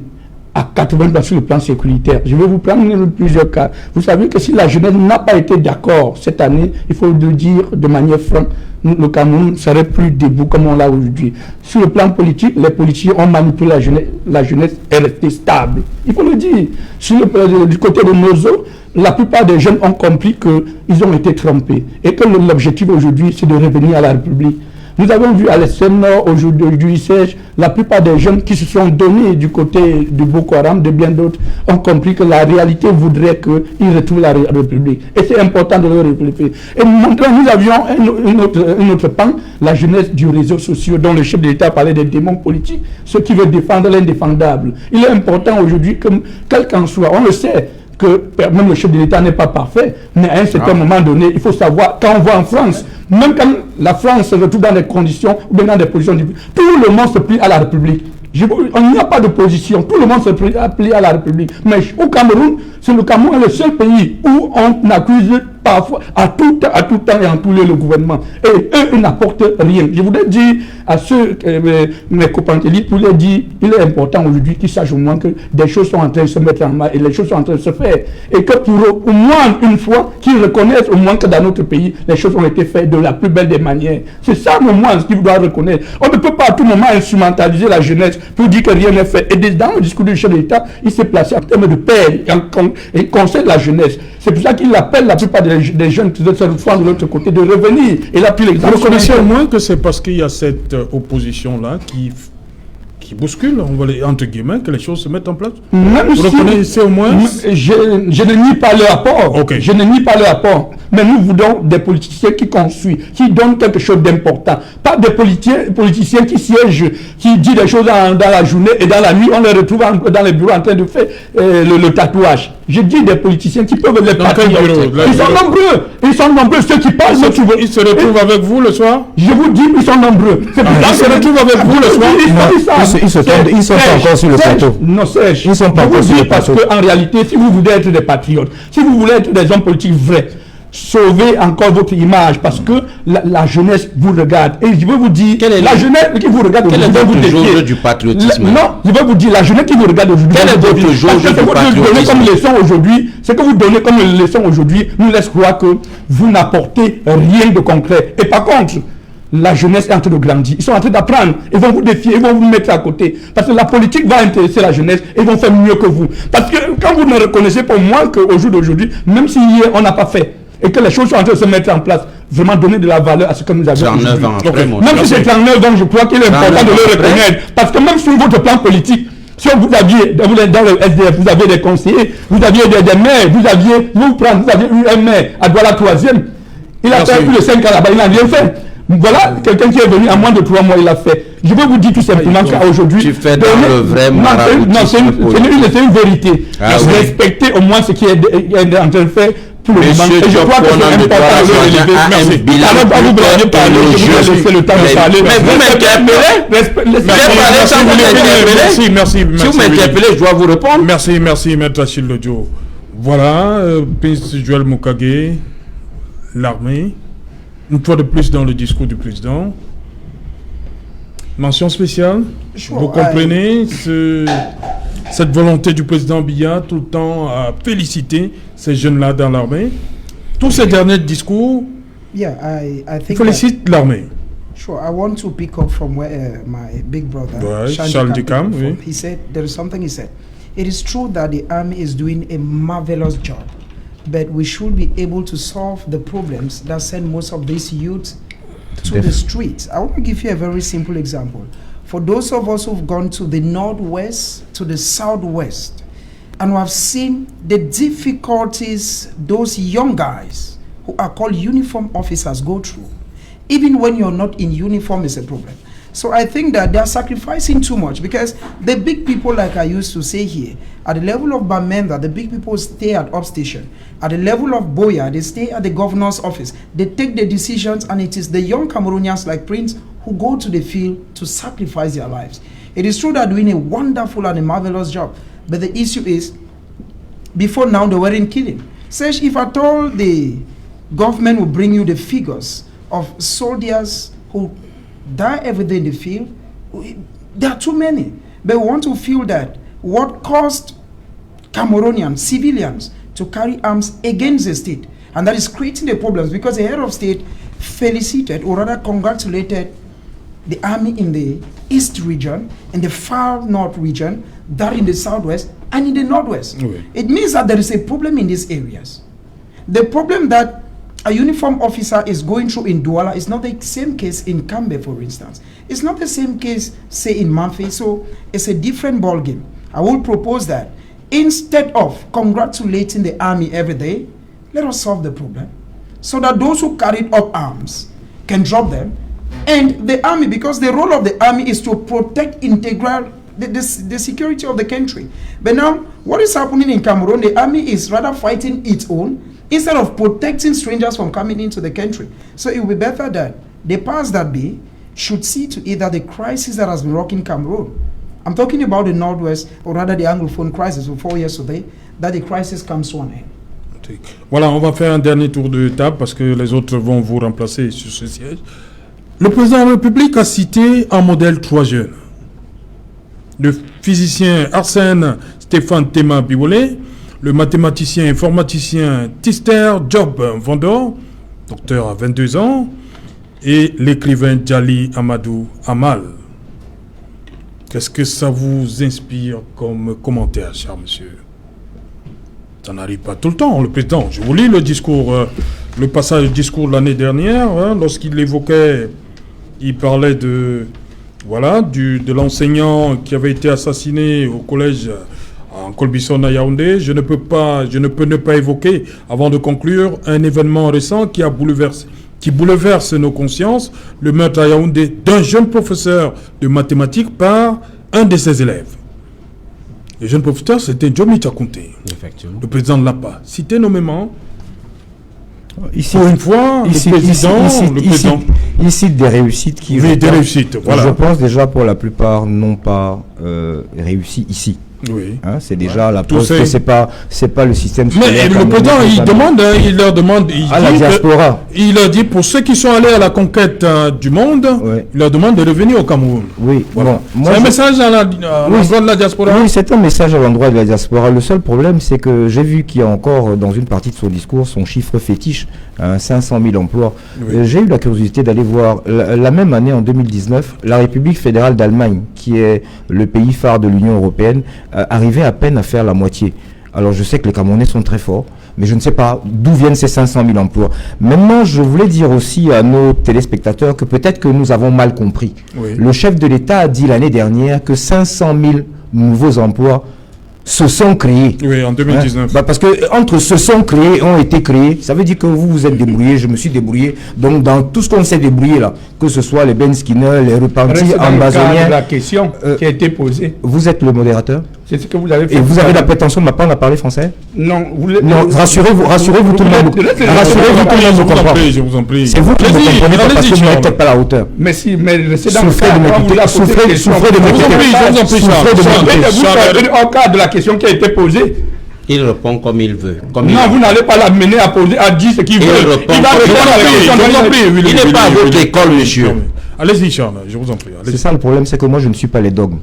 à 80% sur le plan sécuritaire. Je vais vous prendre plusieurs cas. Vous savez que si la jeunesse n'a pas été d'accord cette année, il faut le dire de manière franche, le Cameroun serait plus debout comme on l'a aujourd'hui. Sur le plan politique, les politiciens ont manipulé la jeunesse. La jeunesse est restée stable. Il faut le dire. Du côté de NOZO, la plupart des jeunes ont compris qu'ils ont été trompés et que l'objectif aujourd'hui, c'est de revenir à la République. Nous avons vu à l'extrême nord aujourd'hui du ICH, la plupart des jeunes qui se sont donnés du côté du Boko Haram, de bien d'autres, ont compris que la réalité voudrait qu'ils retrouvent la République. Et c'est important de le républiquer. Et maintenant, nous avions un autre pan, la jeunesse du réseau social, dont le chef de l'État parlait des démons politiques, ceux qui veulent défendre l'indéfendable. Il est important aujourd'hui que, quel qu'en soit, on le sait, que même le chef de l'État n'est pas parfait, mais à un certain moment donné, il faut savoir, quand on voit en France, même quand la France se retrouve dans des conditions, ou bien dans des positions difficiles, tout le monde se plie à la République. On n'y a pas de position, tout le monde se plie à la République. Mais au Cameroun, c'est le Cameroun est le seul pays où on accuse parfois, à tout temps et en tout lieu le gouvernement. Et eux, ils n'apportent rien. Je voudrais dire à ceux, mes copains élites, pour leur dire, il est important aujourd'hui qu'ils sachent au moins que des choses sont en train de se mettre en main et les choses sont en train de se faire. Et que pour eux, au moins une fois, qu'ils reconnaissent au moins que dans notre pays, les choses ont été faites de la plus belle des manières. C'est ça au moins ce qu'ils doivent reconnaître. On ne peut pas à tout moment instrumentaliser la jeunesse pour dire que rien n'est fait. Et dans le discours du chef de l'État, il s'est placé en termes de paix et conseil de la jeunesse. C'est pour ça qu'il appelle la plupart des jeunes qui se retrouvent de l'autre côté de revenir. Et là, puis l'exemple. Vous reconnaissez au moins que c'est parce qu'il y a cette opposition-là qui bouscule, on va les, entre guillemets, que les choses se mettent en place. Même vous reconnaissez au moins je ne nie pas le rapport. Okay. Je ne nie pas le rapport. Mais nous voulons des politiciens qui construisent, qui donnent quelque chose d'important. Pas des politiciens qui siègent, qui disent des choses dans la journée et dans la nuit, on les retrouve dans les bureaux en train de faire le tatouage. Je dis des politiciens qui peuvent les patriotes. Ils sont nombreux ceux qui parlent. Ils se retrouvent avec vous le soir? Je vous dis, ils sont nombreux. Ils se retrouvent avec vous le soir? Ils sont pas encore sur le plateau. Non, Serge, ils sont pas encore sur le plateau. Parce qu'en réalité, si vous voulez être des patriotes, si vous voulez être des hommes politiques vrais, sauvez encore votre image parce que la jeunesse vous regarde. Et je veux vous dire, la jeunesse qui vous regarde aujourd'hui, quel est votre jauge du patriotisme? Non, je veux vous dire, la jeunesse qui vous regarde aujourd'hui, quel est votre jauge du patriotisme? Ce que vous donnez comme leçon aujourd'hui nous laisse croire que vous n'apportez rien de concret. Et par contre, la jeunesse est en train de grandir. Ils sont en train d'apprendre. Ils vont vous défier, ils vont vous mettre à côté. Parce que la politique va intéresser la jeunesse et ils vont faire mieux que vous. Parce que quand vous ne reconnaissez pas au moins qu'au jour d'aujourd'hui, même si hier on n'a pas fait, et que les choses sont en train de se mettre en place, vraiment donner de la valeur à ce que nous avons 39 ans après, même si c'est 39 ans, je crois qu'il est important de le reconnaître. Parce que même sur votre plan politique, si vous aviez, dans le SDF, vous aviez des conseillers, vous aviez des maires, vous aviez eu un maire à Douala 3e. Il a fait plus de 5 ans là-bas, il n'a rien fait. Voilà, quelqu'un qui est venu en moins de 3 mois, il l'a fait. Je veux vous dire tout simplement qu'aujourd'hui... Tu fais dans le vrai maraboutisme. Non, c'est une vérité. Respectez au moins ce qui est en train de faire pour le moment. Et je crois que c'est important de le relever. Merci. Alors, vous m'avez parlé, je vous ai laissé le temps de parler. Mais vous m'interpellez. Merci. Si vous m'interpellez, je dois vous répondre. Merci, Maître Achille Lodjo. Voilà, Prince Joël Mokage, l'armée. Une fois de plus dans le discours du président. Mention spéciale. Vous comprenez cette volonté du président Biya tout le temps à féliciter ces jeunes-là dans l'armée. Tous ces derniers discours, I think félicite l'armée. Sure, I want to pick up from where my big brother Charles Dicam, he said, there is something he said. It is true that the army is doing a marvelous job, but we should be able to solve the problems that send most of these youth to the streets. I want to give you a very simple example. For those of us who've gone to the northwest, to the southwest, and who have seen the difficulties those young guys who are called uniform officers go through, even when you're not in uniform is a problem. So I think that they are sacrificing too much, because the big people, like I used to say here, at the level of Bamenda, the big people stay at upstation. At the level of Boya, they stay at the governor's office. They take the decisions, and it is the young Cameroonians like Prince who go to the field to sacrifice their lives. It is true they're doing a wonderful and a marvelous job, but the issue is, before now they weren't killing. Says if at all the government will bring you the figures of soldiers who die every day in the field, there are too many. But we want to feel that what caused Cameroonians, civilians, to carry arms against the state, and that is creating the problems, because the head of state felicited, or rather congratulated, the army in the east region, in the far north region, that in the southwest, and in the northwest. Oui. It means that there is a problem in these areas. The problem that a uniform officer is going through in Douala is not the same case in Kambe, for instance. It's not the same case, say, in Manfi, so it's a different ballgame. I will propose that instead of congratulating the army every day, let us solve the problem, so that those who carried up arms can drop them, and the army, because the role of the army is to protect the security of the country. But now, what is happening in Cameroon, the army is rather fighting its own, instead of protecting strangers from coming into the country. So it will be better that the powers that be should see to either the crisis that has been rocking Cameroon. I'm talking about the Northwest, or rather the Anglophone crisis for 4 years today, that the crisis comes to an end. Voilà, on va faire un dernier tour de table parce que les autres vont vous remplacer sur ce siège. Le président de la République a cité en modèle 3 jeunes. Le physicien Arsène Stéphane Tema Biolé, le mathématicien et informaticien Tister Job Vendor, docteur à 22 ans, et l'écrivain Djali Amadou Amal. Qu'est-ce que ça vous inspire comme commentaire, cher monsieur? Ça n'arrive pas tout le temps, le président. Je vous lis le discours, le passage du discours de l'année dernière, lorsqu'il évoquait, il parlait de l'enseignant qui avait été assassiné au collège en Colbison à Yaoundé. Je ne peux ne pas évoquer, avant de conclure, un événement récent qui bouleverse nos consciences, le meurtre à Yaoundé d'un jeune professeur de mathématiques par un de ses élèves. Le jeune professeur, c'était Djomi Tchakounté. Effectivement. Le président ne l'a pas cité nommément. Ici, pour une fois, le président... Il cite des réussites qui... Oui, des réussites, voilà. Je pense déjà pour la plupart n'ont pas réussi ici. Oui. Hein, c'est déjà la preuve que c'est pas le système scolaire. Mais le président, il leur demande à la diaspora. Il leur dit pour ceux qui sont allés à la conquête du monde, il leur demande de revenir au Cameroun. Oui. Voilà. Bon, c'est un message à l'endroit de la diaspora. Oui, c'est un message à l'endroit de la diaspora. Le seul problème, c'est que j'ai vu qu'il y a encore dans une partie de son discours son chiffre fétiche, 500 000 emplois. Oui. J'ai eu la curiosité d'aller voir la même année, en 2019, la République fédérale d'Allemagne, qui est le pays phare de l'Union européenne, arrivait à peine à faire la moitié. Alors je sais que les Camerounais sont très forts, mais je ne sais pas d'où viennent ces 500 000 emplois. Maintenant, je voulais dire aussi à nos téléspectateurs que peut-être que nous avons mal compris. Oui. Le chef de l'État a dit l'année dernière que 500 000 nouveaux emplois se sont créés. Oui, en 2019. Parce que entre se sont créés et ont été créés, ça veut dire que vous vous êtes débrouillés, je me suis débrouillé. Donc dans tout ce qu'on s'est débrouillé là, que ce soit les Ben Skinner, les repentis ambazoniens. La question qui a été posée. Vous êtes le modérateur. C'est ce que vous avez fait. Et vous avez la prétention de m'apprendre à parler français? Non, non, rassurez-vous tout le monde. Rassurez-vous tout le monde vous comprend. Je vous en prie. C'est vous qui ne me comprenez pas parce que vous n'êtes peut-être pas à la hauteur. Mais si, mais restez dans Souffrez de m'écouter. Souffrez de m'écouter. En cas de la question qui a été posée. Il répond comme il veut. Non, vous n'allez pas l'amener à poser, à dire ce qu'il veut. Il va répondre à la question. Il n'est pas à votre école, monsieur. Allez-y, Charles, je vous en prie. C'est ça le problème, c'est que moi je ne suis pas les dogmes.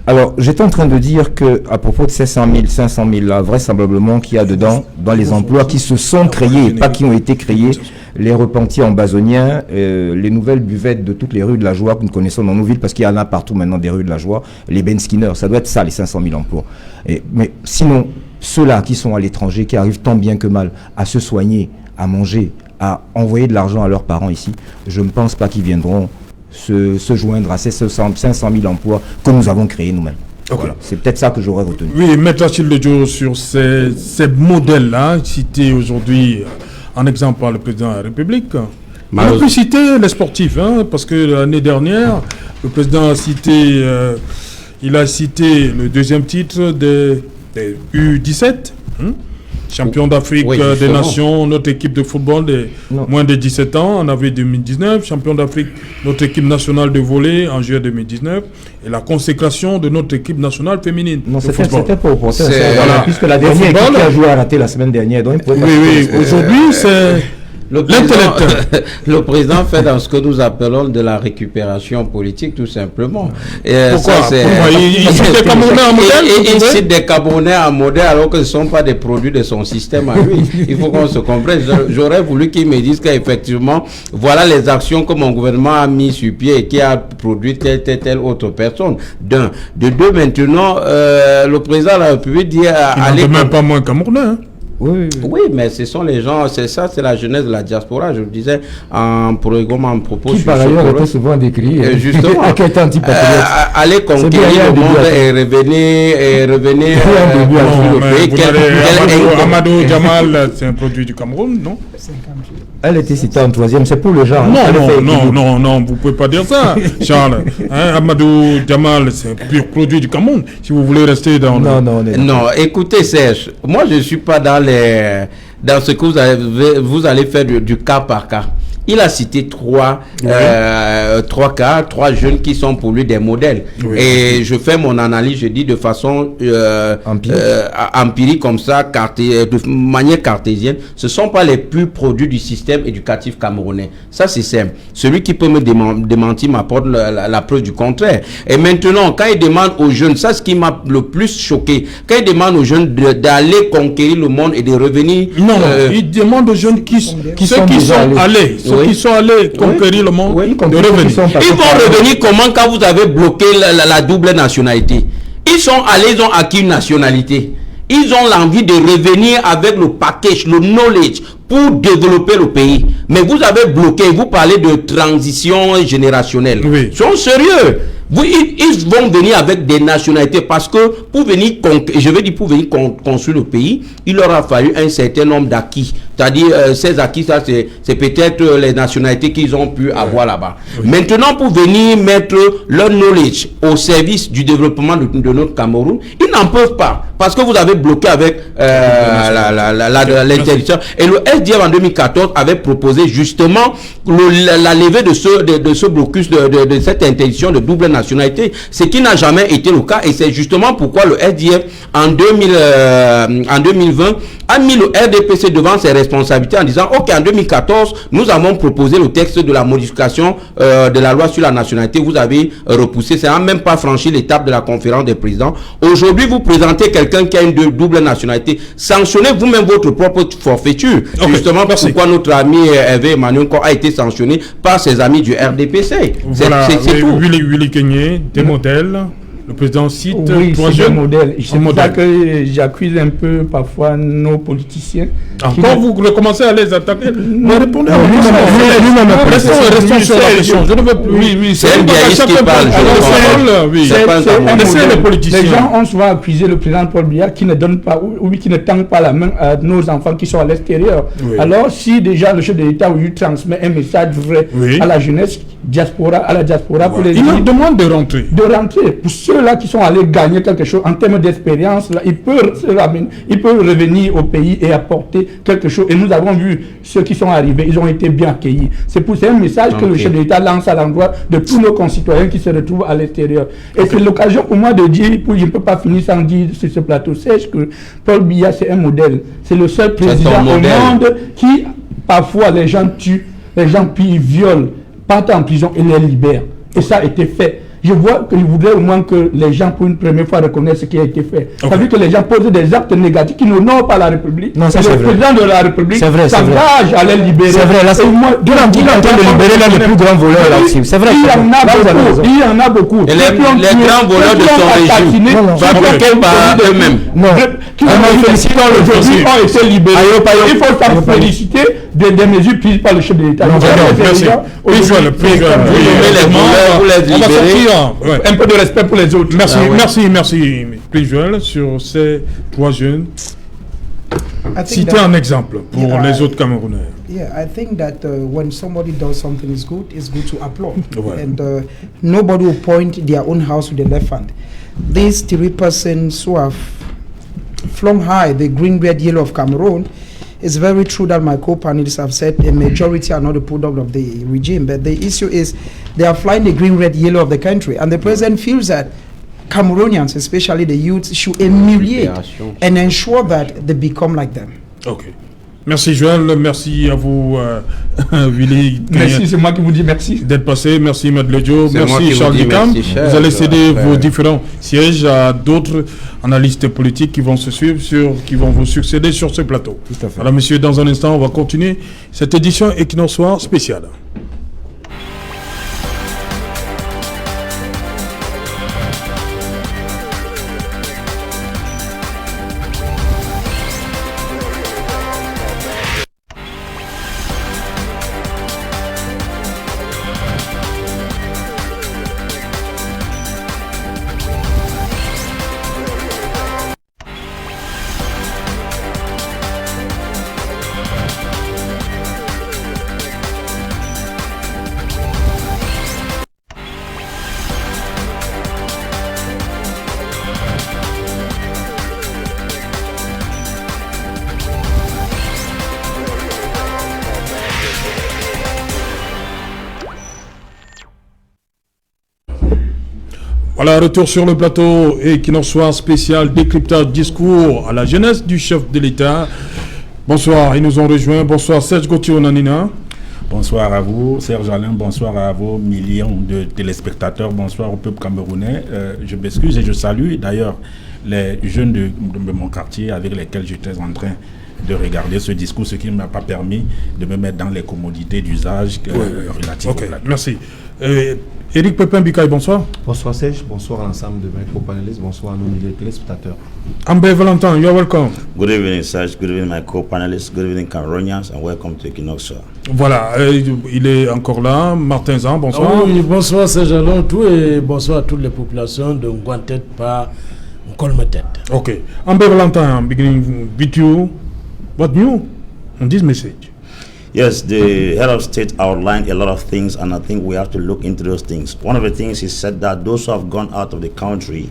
Alors, j'étais en train de dire que à propos de ces 500 000 là, vraisemblablement qu'il y a dedans, dans les emplois qui se sont créés, pas qui ont été créés, les repentis ambazoniens, les nouvelles buvettes de toutes les rues de la joie que nous connaissons dans nos villes, parce qu'il y en a partout maintenant des rues de la joie, les Ben Skinner, ça doit être ça, les 500 000 emplois. Mais sinon, ceux-là qui sont à l'étranger, qui arrivent tant bien que mal à se soigner, à manger, à envoyer de l'argent à leurs parents ici, je ne pense pas qu'ils viendront se joindre à ces 500 000 emplois que nous avons créés nous-mêmes. Okay. Voilà. C'est peut-être ça que j'aurais retenu. Oui, Maître Achille Ledio, sur ces modèles-là, cités aujourd'hui en exemple par le président de la République, on a pu citer les sportifs, parce que l'année dernière, le président a cité, il a cité le deuxième titre des U17, champion d'Afrique des Nations, notre équipe de football des moins de 17 ans en avril 2019, champion d'Afrique, notre équipe nationale de volley en juillet 2019, et la consécration de notre équipe nationale féminine. Non, c'était pas opportun, puisque la dernière équipe qui a joué a raté la semaine dernière. Donc oui, aujourd'hui c'est... Le président fait dans ce que nous appelons de la récupération politique, tout simplement. Pourquoi il cite des Camerounais en modèle? Il cite des Camerounais en modèle alors que ce ne sont pas des produits de son système à lui. Il faut qu'on se comprenne. J'aurais voulu qu'il me dise qu'effectivement, voilà les actions que mon gouvernement a mis sur pied et qui a produit telle autre personne. D'un. De deux, maintenant, le président de la République dit... Il n'en même pas moins Camerounais, Oui, mais ce sont les gens, c'est ça, c'est la jeunesse de la diaspora, je vous disais en propos. Qui par ailleurs était souvent décrit. Justement, aller conquérir le monde et revenir au pays. Amadou Jamal, c'est un produit du Cameroun, non? Elle était citée en troisième, c'est pour le genre. Non, vous ne pouvez pas dire ça, Charles. Amadou Jamal, c'est un pur produit du Cameroun, si vous voulez rester dans... Non, écoutez Serge, moi je ne suis pas dans ce que vous allez faire du cas par cas. Il a cité trois jeunes qui sont pour lui des modèles. Et je fais mon analyse, je dis de façon empirique comme ça, de manière cartésienne. Ce ne sont pas les purs produits du système éducatif camerounais. Ça, c'est simple. Celui qui peut me démentir m'apporte la preuve du contraire. Et maintenant, quand il demande aux jeunes, ça, ce qui m'a le plus choqué, quand il demande aux jeunes d'aller conquérir le monde et de revenir... Non, il demande aux jeunes qui sont allés. Qui sont allés conquérir le monde, de revenir. Ils vont revenir comment quand vous avez bloqué la double nationalité? Ils sont allés, ils ont acquis une nationalité. Ils ont l'envie de revenir avec le package, le knowledge pour développer le pays. Mais vous avez bloqué, vous parlez de transition générationnelle. Ils sont sérieux. Ils vont venir avec des nationalités parce que pour venir construire le pays, il leur a fallu un certain nombre d'acquis. C'est-à-dire, ces acquis, ça, c'est peut-être les nationalités qu'ils ont pu avoir là-bas. Maintenant, pour venir mettre leur knowledge au service du développement de notre Cameroun, ils n'en peuvent pas. Parce que vous avez bloqué avec l'interdiction. Et le SDF en 2014 avait proposé justement la levée de ce blocus, de cette interdiction de double nationalité, ce qui n'a jamais été le cas. Et c'est justement pourquoi le SDF en 2020 a mis le RDPC devant ses responsabilités en disant ok, en 2014 nous avons proposé le texte de la modification de la loi sur la nationalité, vous avez repoussé, ça n'a même pas franchi l'étape de la conférence des présidents. Aujourd'hui vous présentez quelqu'un qui a une double nationalité, sanctionnez vous-même votre propre forfaiture. Justement pourquoi notre ami Hervé Emmanuel a été sanctionné par ses amis du RDPC. Voilà, Willy Kenyé, des modèles. Le président cite oui, 3 c'est jeunes un modèle. C'est pour ça modèle. que j'accuse un peu parfois nos politiciens. Quand vous recommencez à les attaquer, mais répondez à lui-même, restons sur la question. Je ne veux plus. Oui, c'est un biaïste qui parle. Laissez les politiciens. Les gens ont souvent accusé le président Paul Biya qui ne donne pas ou qui ne tend pas la main à nos enfants qui sont à l'extérieur. Oui. Alors, si déjà le chef de l'État lui transmet un message vrai à la jeunesse à la diaspora pour les Il leur dire demande de rentrer. pour ceux-là qui sont allés gagner quelque chose en termes d'expérience, là, ils peuvent revenir au pays et apporter quelque chose. Et nous avons vu ceux qui sont arrivés, ils ont été bien accueillis. C'est un message que le chef de l'État lance à l'endroit de tous nos concitoyens qui se retrouvent à l'extérieur. Et c'est l'occasion pour moi de dire, je ne peux pas finir sans dire sur ce plateau sèche que Paul Biya c'est un modèle. C'est le seul président au monde qui, parfois, les gens tuent, les gens puis violent, partent en prison et les libèrent. Et ça a été fait. Je vois que je voudrais au moins que les gens, pour une première fois, reconnaissent ce qui a été fait. Ça veut dire que les gens posent des actes négatifs qui n'honorent pas la République. Non, ça, et c'est le vrai. président de la République s'engage à les libérer. C'est vrai, là, il est en train de libérer là, le plus grand voleur là-dessus. C'est vrai. Il y en a beaucoup. Et les grands voleurs de son régime, fabriqués par eux-mêmes. Qui aujourd'hui ont été libérés. Il faut s'en féliciter des mesures prises par le chef de l'État. Merci. Un peu de respect pour les autres. Merci. Prijol, sur ces 3 jeunes. Citez un exemple pour les autres Camerounais. Yeah, I think that when somebody does something it's good to applaud. Ouais. And nobody will point their own house with the left hand. These 3 persons who have flung high the green, red, yellow of Cameroon, it's very true that my co-panelists have said a majority are not a product of the regime, but the issue is they are flying the green, red, yellow of the country, and the president feels that Cameroonians, especially the youth, should emulate and ensure that they become like them. Ok. Merci Joël, merci à vous Willy. Merci, c'est moi qui vous dis merci. D'être passé, merci Madeledio, merci Charles Dicam. Vous allez céder vos différents sièges à d'autres analystes politiques qui vont qui vont vous succéder sur ce plateau. Tout à fait. Alors messieurs, dans un instant, on va continuer cette édition Equinox Soir spéciale. Voilà, retour sur le plateau et Equinox Soir spécial décryptage discours à la jeunesse du chef de l'État. Bonsoir, ils nous ont rejoints. Bonsoir Serge Gauthier Onanina. Bonsoir à vous, Serge Alain, bonsoir à vos millions de téléspectateurs, bonsoir au peuple camerounais. Je m'excuse et je salue d'ailleurs les jeunes de mon quartier avec lesquels j'étais en train de regarder ce discours, ce qui ne m'a pas permis de me mettre dans les commodités d'usage relatives au plateau. Merci. Éric Pépin Bikaï, bonsoir. Bonsoir Serge, bonsoir à l'ensemble de mes co-panélistes, bonsoir à nos milliers de téléspectateurs. Amber Valentin, you are welcome. Good evening Serge, good evening my co-panelists, good evening Cameroonians and welcome to Equinox Soir. Voilà, il est encore là, Martin Zan, bonsoir. Oui, bonsoir Serge Alain, et bonsoir à toutes les populations de Ngouantet par Nkolmetet. Ok. Amber Valentin, beginning with you, what new on this message? Yes, the head of state outlined a lot of things, and I think we have to look into those things. One of the things he said that those who have gone out of the country,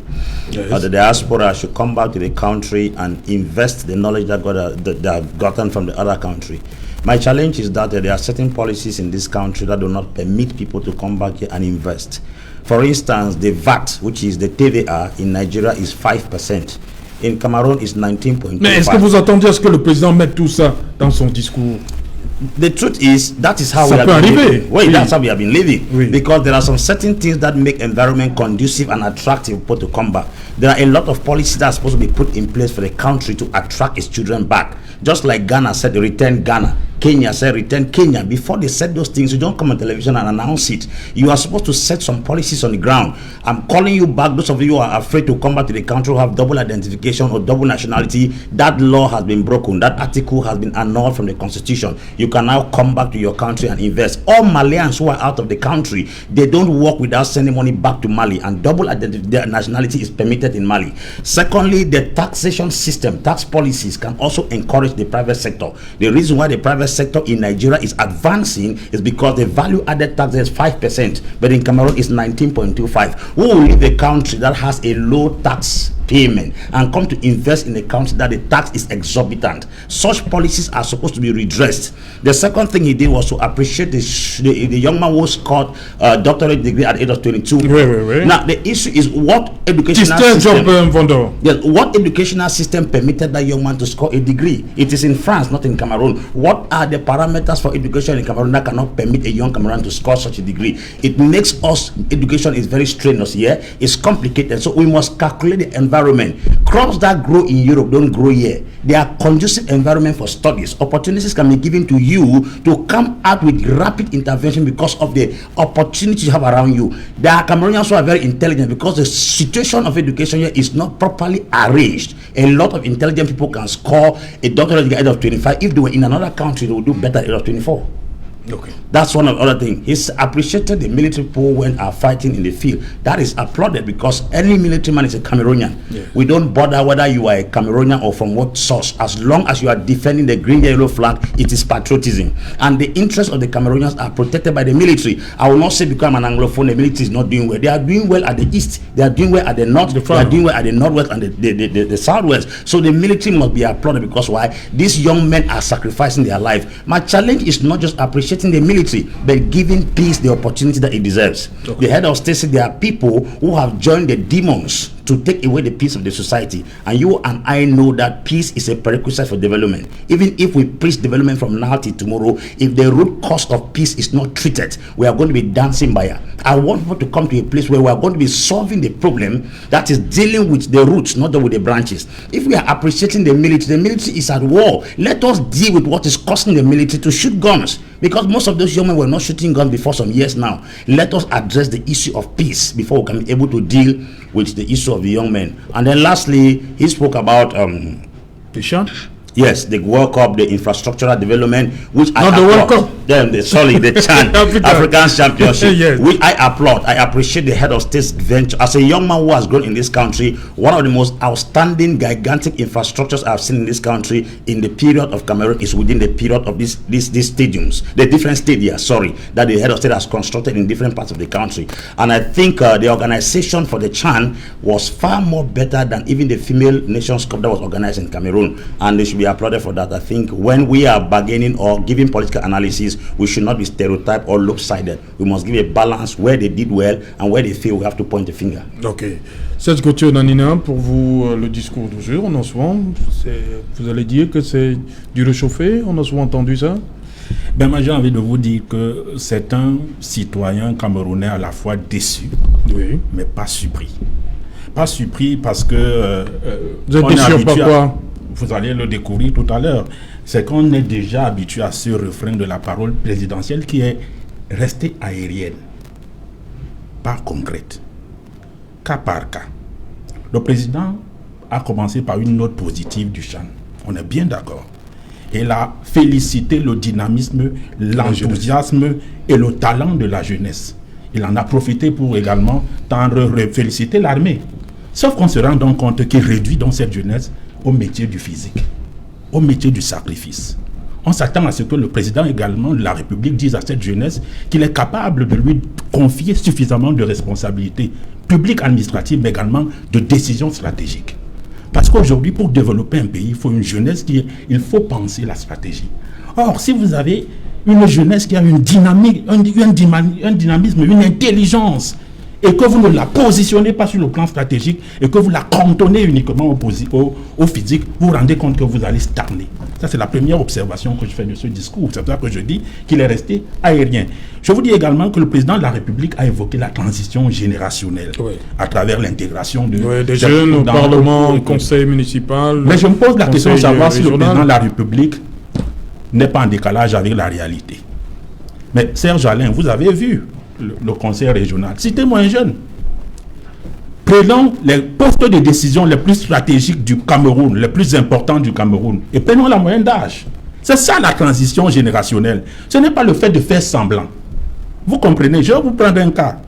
the diaspora, should come back to the country and invest the knowledge that they have gotten from the other country. My challenge is that there are certain policies in this country that do not permit people to come back here and invest. For instance, the VAT, which is the TVA in Nigeria, is 5%. In Cameroon, it's 19.25%. Mais est-ce que vous attendez à ce que le président mette tout ça dans son discours? The truth is, that is how Ça we have peut been arriver. living. Well, Oui. that's how we have been living. Oui. Because there are some certain things that make environment conducive and attractive for people to come back. There are a lot of policies that are supposed to be put in place for the country to attract its children back. Just like Ghana said, return Ghana. Kenya, say return Kenya. Before they said those things, you don't come on television and announce it. You are supposed to set some policies on the ground. I'm calling you back, those of you who are afraid to come back to the country who have double identification or double nationality. That law has been broken. That article has been annulled from the constitution. You can now come back to your country and invest. All Malians who are out of the country, they don't work without sending money back to Mali, and double nationality is permitted in Mali. Secondly, the taxation system, tax policies can also encourage the private sector. The reason why the private sector in Nigeria is advancing is because the value added tax is 5%, but in Cameroon is 19.25. Who will leave a country that has a low tax payment and come to invest in a country that the tax is exorbitant? Such policies are supposed to be redressed. The second thing he did was to appreciate the young man who scored a doctorate degree at the age of 22. Now the issue is what educational system, what educational system permitted that young man to score a degree? It is in France, not in Cameroon. What are the parameters for education in Cameroon that cannot permit a young Cameroon to score such a degree? It makes us, education is very strenuous here. It's complicated, so we must calculate the environment. Crops that grow in Europe don't grow here. They are conducive environment for studies. Opportunities can be given to you to come out with rapid intervention because of the opportunities you have around you. There are Cameroonians who are very intelligent because the situation of education here is not properly arranged. A lot of intelligent people can score a doctorate degree at the age of 25. If they were in another country, they would do better at the age of 24. Okay, that's one of the other things. He's appreciated the military people when are fighting in the field. That is applauded because any military man is a Cameroonian. Yeah. We don't bother whether you are a Cameroonian or from what source. As long as you are defending the green yellow flag, it is patriotism. And the interests of the Cameroonians are protected by the military. I will not say because I'm an Anglophone, the military is not doing well. They are doing well at the east. They are doing well at the north. They are doing well at the northwest and the southwest. So the military must be applauded because why? These young men are sacrificing their life. My challenge is not just appreciating the military, but giving peace the opportunity that it deserves. Okay. The head of state said there are people who have joined the demons to take away the peace of the society, and you and I know that peace is a prerequisite for development. Even if we preach development from now till tomorrow, if the root cause of peace is not treated, we are going to be dancing by. I want people to come to a place where we are going to be solving the problem that is dealing with the roots, not with the branches. If we are appreciating the military is at war. Let us deal with what is causing the military to shoot guns, because most of those young men were not shooting guns before some years now. Let us address the issue of peace before we can be able to deal with the issue of the young men. And then lastly, he spoke about the CHAN. Yes, the World Cup, the infrastructural development, which not I the applaud. World Cup. The CHAN, African Championship, yes. Which I applaud. I appreciate the head of state's venture. As a young man who has grown in this country, one of the most outstanding, gigantic infrastructures I've seen in this country in the period of Cameroon is within the period of these stadiums, the different stadia, that the head of state has constructed in different parts of the country. And I think the organization for the CHAN was far more better than even the Female Nations Cup that was organized in Cameroon, and they should be applauded for that. I think when we are bargaining or giving political analysis, we should not be stereotyped or lopsided. We must give a balance where they did well and where they feel we have to point the finger. Ok. Serge Gauthier Nanina, pour vous, le discours du jour, on a souvent, vous allez dire que c'est du réchauffé, on a souvent entendu ça? Ben moi j'ai envie de vous dire que c'est un citoyen camerounais à la fois déçu, oui, mais pas surpris. Pas surpris parce que vous êtes déçu par quoi? Vous allez le découvrir tout à l'heure. C'est qu'on est déjà habitué à ce refrain de la parole présidentielle qui est restée aérienne, pas concrète, cas par cas. Le président a commencé par une note positive du CHAN. On est bien d'accord. Il a félicité le dynamisme, l'enthousiasme et le talent de la jeunesse. Il en a profité pour également féliciter l'armée. Sauf qu'on se rend donc compte qu'il réduit dans cette jeunesse au métier du physique, au métier du sacrifice. On s'attend à ce que le président également de la République dise à cette jeunesse qu'il est capable de lui confier suffisamment de responsabilités publiques, administratives, mais également de décisions stratégiques. Parce qu'aujourd'hui, pour développer un pays, il faut une jeunesse il faut penser la stratégie. Or, si vous avez une jeunesse qui a une dynamique, un dynamisme, une intelligence, et que vous ne la positionnez pas sur le plan stratégique et que vous la cantonnez uniquement au physique, vous vous rendez compte que vous allez stagner. Ça, c'est la première observation que je fais de ce discours. C'est pour ça que je dis qu'il est resté aérien. Je vous dis également que le président de la République a évoqué la transition générationnelle, oui, à travers l'intégration des jeunes au Parlement, au conseil municipal. Mais je me pose la question de savoir si le président de la République n'est pas en décalage avec la réalité. Mais Serge Alain, vous avez vu le conseil régional. Citez-moi un jeune. Prenons les postes de décision les plus stratégiques du Cameroun, les plus importants du Cameroun, et prenons la moyenne d'âge. C'est ça la transition générationnelle. Ce n'est pas le fait de faire semblant. Vous comprenez? Je vais vous prendre un cas.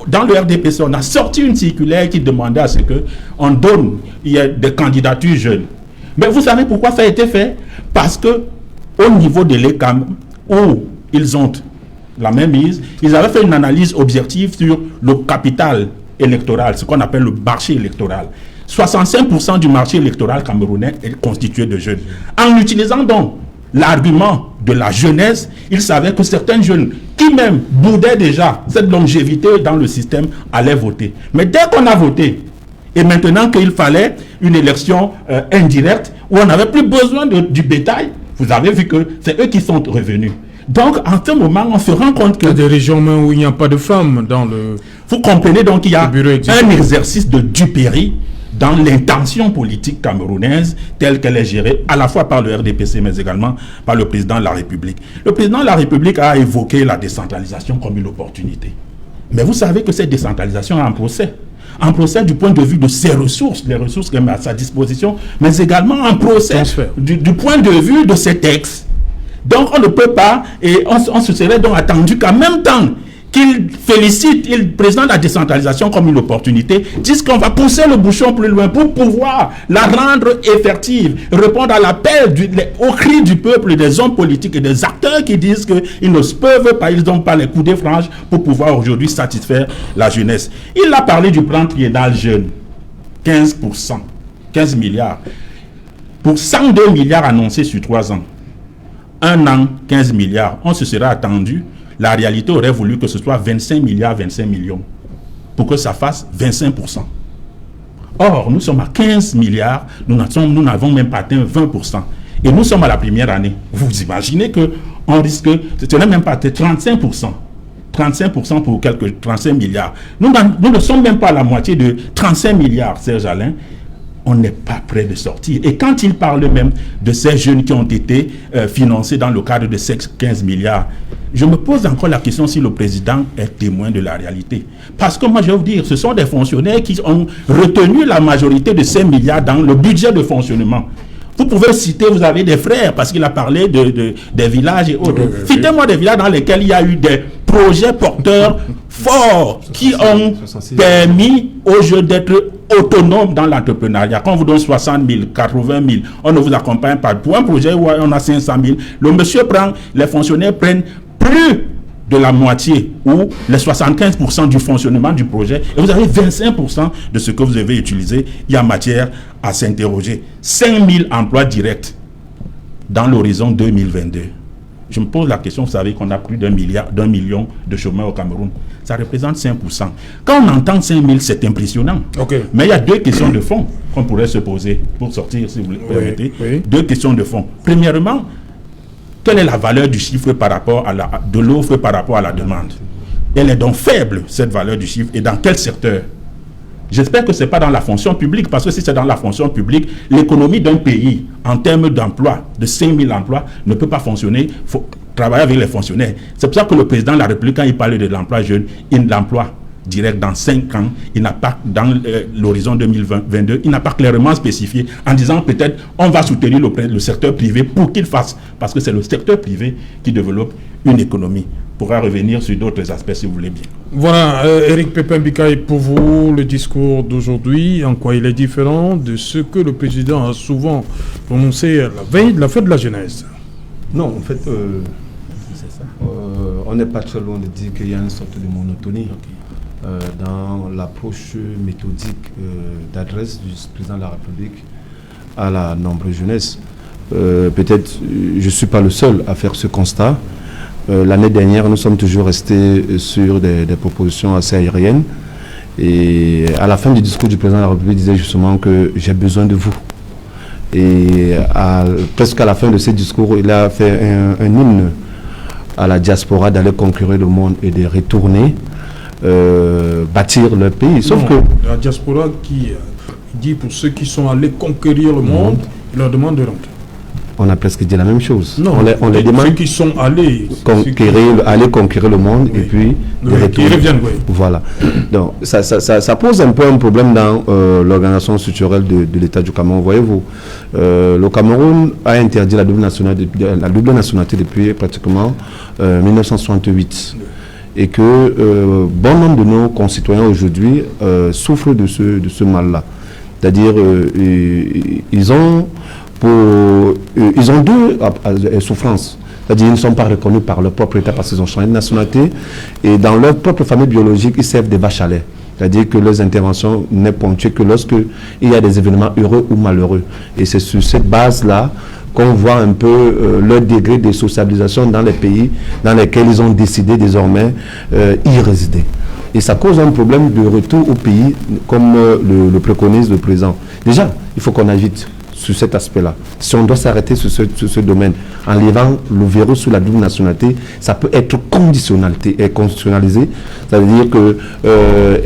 Dans le RDPC, on a sorti une circulaire qui demandait à ce qu'on donne, il y a des candidatures jeunes. Mais vous savez pourquoi ça a été fait? Parce que au niveau de l'ECAM, où ils ont la même mise, ils avaient fait une analyse objective sur le capital électoral, ce qu'on appelle le marché électoral. 65% du marché électoral camerounais est constitué de jeunes. En utilisant donc l'argument de la jeunesse, ils savaient que certains jeunes qui même boudaient déjà cette longévité dans le système allaient voter. Mais dès qu'on a voté, et maintenant qu'il fallait une élection indirecte, où on n'avait plus besoin du bétail, vous avez vu que c'est eux qui sont revenus. Donc, en ce moment, on se rend compte que... Il y a des régions même où il n'y a pas de femmes dans le... Vous comprenez donc qu'il y a un exercice de duperie dans l'intention politique camerounaise telle qu'elle est gérée à la fois par le RDPC mais également par le président de la République. Le président de la République a évoqué la décentralisation comme une opportunité. Mais vous savez que cette décentralisation est en procès. En procès du point de vue de ses ressources, les ressources qu'elle met à sa disposition, mais également en procès du point de vue de ses textes. Donc on ne peut pas, et on se serait donc attendu qu'en même temps qu'il félicite le président de la décentralisation comme une opportunité, disent qu'on va pousser le bouchon plus loin pour pouvoir la rendre effective, répondre à l'appel, au cri du peuple, des hommes politiques et des acteurs qui disent qu'ils ne peuvent pas, ils n'ont pas les coups de frange pour pouvoir aujourd'hui satisfaire la jeunesse. Il a parlé du plan triennal jeune, 15%, 15 milliards, pour 102 milliards annoncés sur 3 ans. 1 an, 15 milliards, on se serait attendu. La réalité aurait voulu que ce soit 25 milliards, 25 millions, pour que ça fasse 25%. Or, nous sommes à 15 milliards, nous n'avons même pas atteint 20%. Et nous sommes à la première année. Vous imaginez qu'on risque, ce n'est même pas 35%. 35% pour quelques 35 milliards. Nous ne sommes même pas à la moitié de 35 milliards, Serge Alain. On n'est pas prêt de sortir. Et quand il parle même de ces jeunes qui ont été financés dans le cadre de ces 15 milliards, je me pose encore la question si le président est témoin de la réalité. Parce que moi, je vais vous dire, ce sont des fonctionnaires qui ont retenu la majorité de ces milliards dans le budget de fonctionnement. Vous pouvez citer, vous avez des frères, parce qu'il a parlé des villages et autres. Citez-moi des villages dans lesquels il y a eu des projets porteurs forts qui ont permis aux jeunes d'être autonomes dans l'entrepreneuriat. Quand on vous donne 60 000, 80 000, on ne vous accompagne pas. Pour un projet où on a 500 000, le monsieur prend, les fonctionnaires prennent plus de la moitié ou les 75% du fonctionnement du projet et vous avez 25% de ce que vous avez utilisé. Il y a matière à s'interroger. 5 000 emplois directs dans l'horizon 2022. Je me pose la question, vous savez qu'on a plus d'1 million de chômeurs au Cameroun. Ça représente 5%. Quand on entend 5 000, c'est impressionnant. Mais il y a 2 questions de fond qu'on pourrait se poser pour sortir, si vous le permettez. 2 questions de fond. Premièrement, quelle est la valeur du chiffre par rapport à de l'offre par rapport à la demande? Elle est donc faible, cette valeur du chiffre, et dans quel secteur? J'espère que ce n'est pas dans la fonction publique, parce que si c'est dans la fonction publique, l'économie d'un pays, en termes d'emploi, de 5 000 emplois, ne peut pas fonctionner. Il faut travailler avec les fonctionnaires. C'est pour ça que le président de la République, quand il parle de l'emploi jeune, l'emploi direct dans 5 ans, il n'a pas, dans l'horizon 2022, il n'a pas clairement spécifié en disant peut-être on va soutenir le secteur privé pour qu'il fasse, parce que c'est le secteur privé qui développe une économie. On pourra revenir sur d'autres aspects si vous voulez bien. Voilà, Eric Pépin Bikaï, pour vous, le discours d'aujourd'hui, en quoi il est différent de ce que le président a souvent prononcé la veille de la fête de la jeunesse? Non, en fait, on n'est pas très loin de dire qu'il y a une sorte de monotonie dans l'approche méthodique d'adresse du président de la République à la nombreuse jeunesse. Peut-être je ne suis pas le seul à faire ce constat. L'année dernière, nous sommes toujours restés sur des propositions assez aériennes. Et à la fin du discours du président de la République, il disait justement que j'ai besoin de vous. Et presque à la fin de ce discours, il a fait un hymne à la diaspora d'aller conquérir le monde et de retourner bâtir leur pays. Sauf que la diaspora qui dit pour ceux qui sont allés conquérir le monde, il leur demande de rentrer. on a presque dit la même chose. Non, on les demande ceux qui sont allés conquérir le monde et puis qui reviennent. Oui. Voilà. Donc ça pose un peu un problème dans l'organisation structurelle de l'État du Cameroun. Voyez-vous, le Cameroun a interdit la double nationalité depuis pratiquement 1968. Et que bon nombre de nos concitoyens aujourd'hui souffrent de ce mal-là. C'est-à-dire ils ont deux souffrances. C'est-à-dire qu'ils ne sont pas reconnus par leur propre État parce qu'ils ont changé de nationalité. Et dans leur propre famille biologique, ils servent des vaches à lait. C'est-à-dire que leurs interventions n'est ponctuée que lorsqu'il y a des événements heureux ou malheureux. Et c'est sur cette base-là qu'on voit un peu leur degré de socialisation dans les pays dans lesquels ils ont décidé désormais y résider. Et ça cause un problème de retour au pays, comme le préconise le président. Déjà, il faut qu'on aille vite sur cet aspect-là. Si on doit s'arrêter sur ce domaine, en levant le verrou sur la double nationalité, ça peut être constitutionnalisé. Ça veut dire que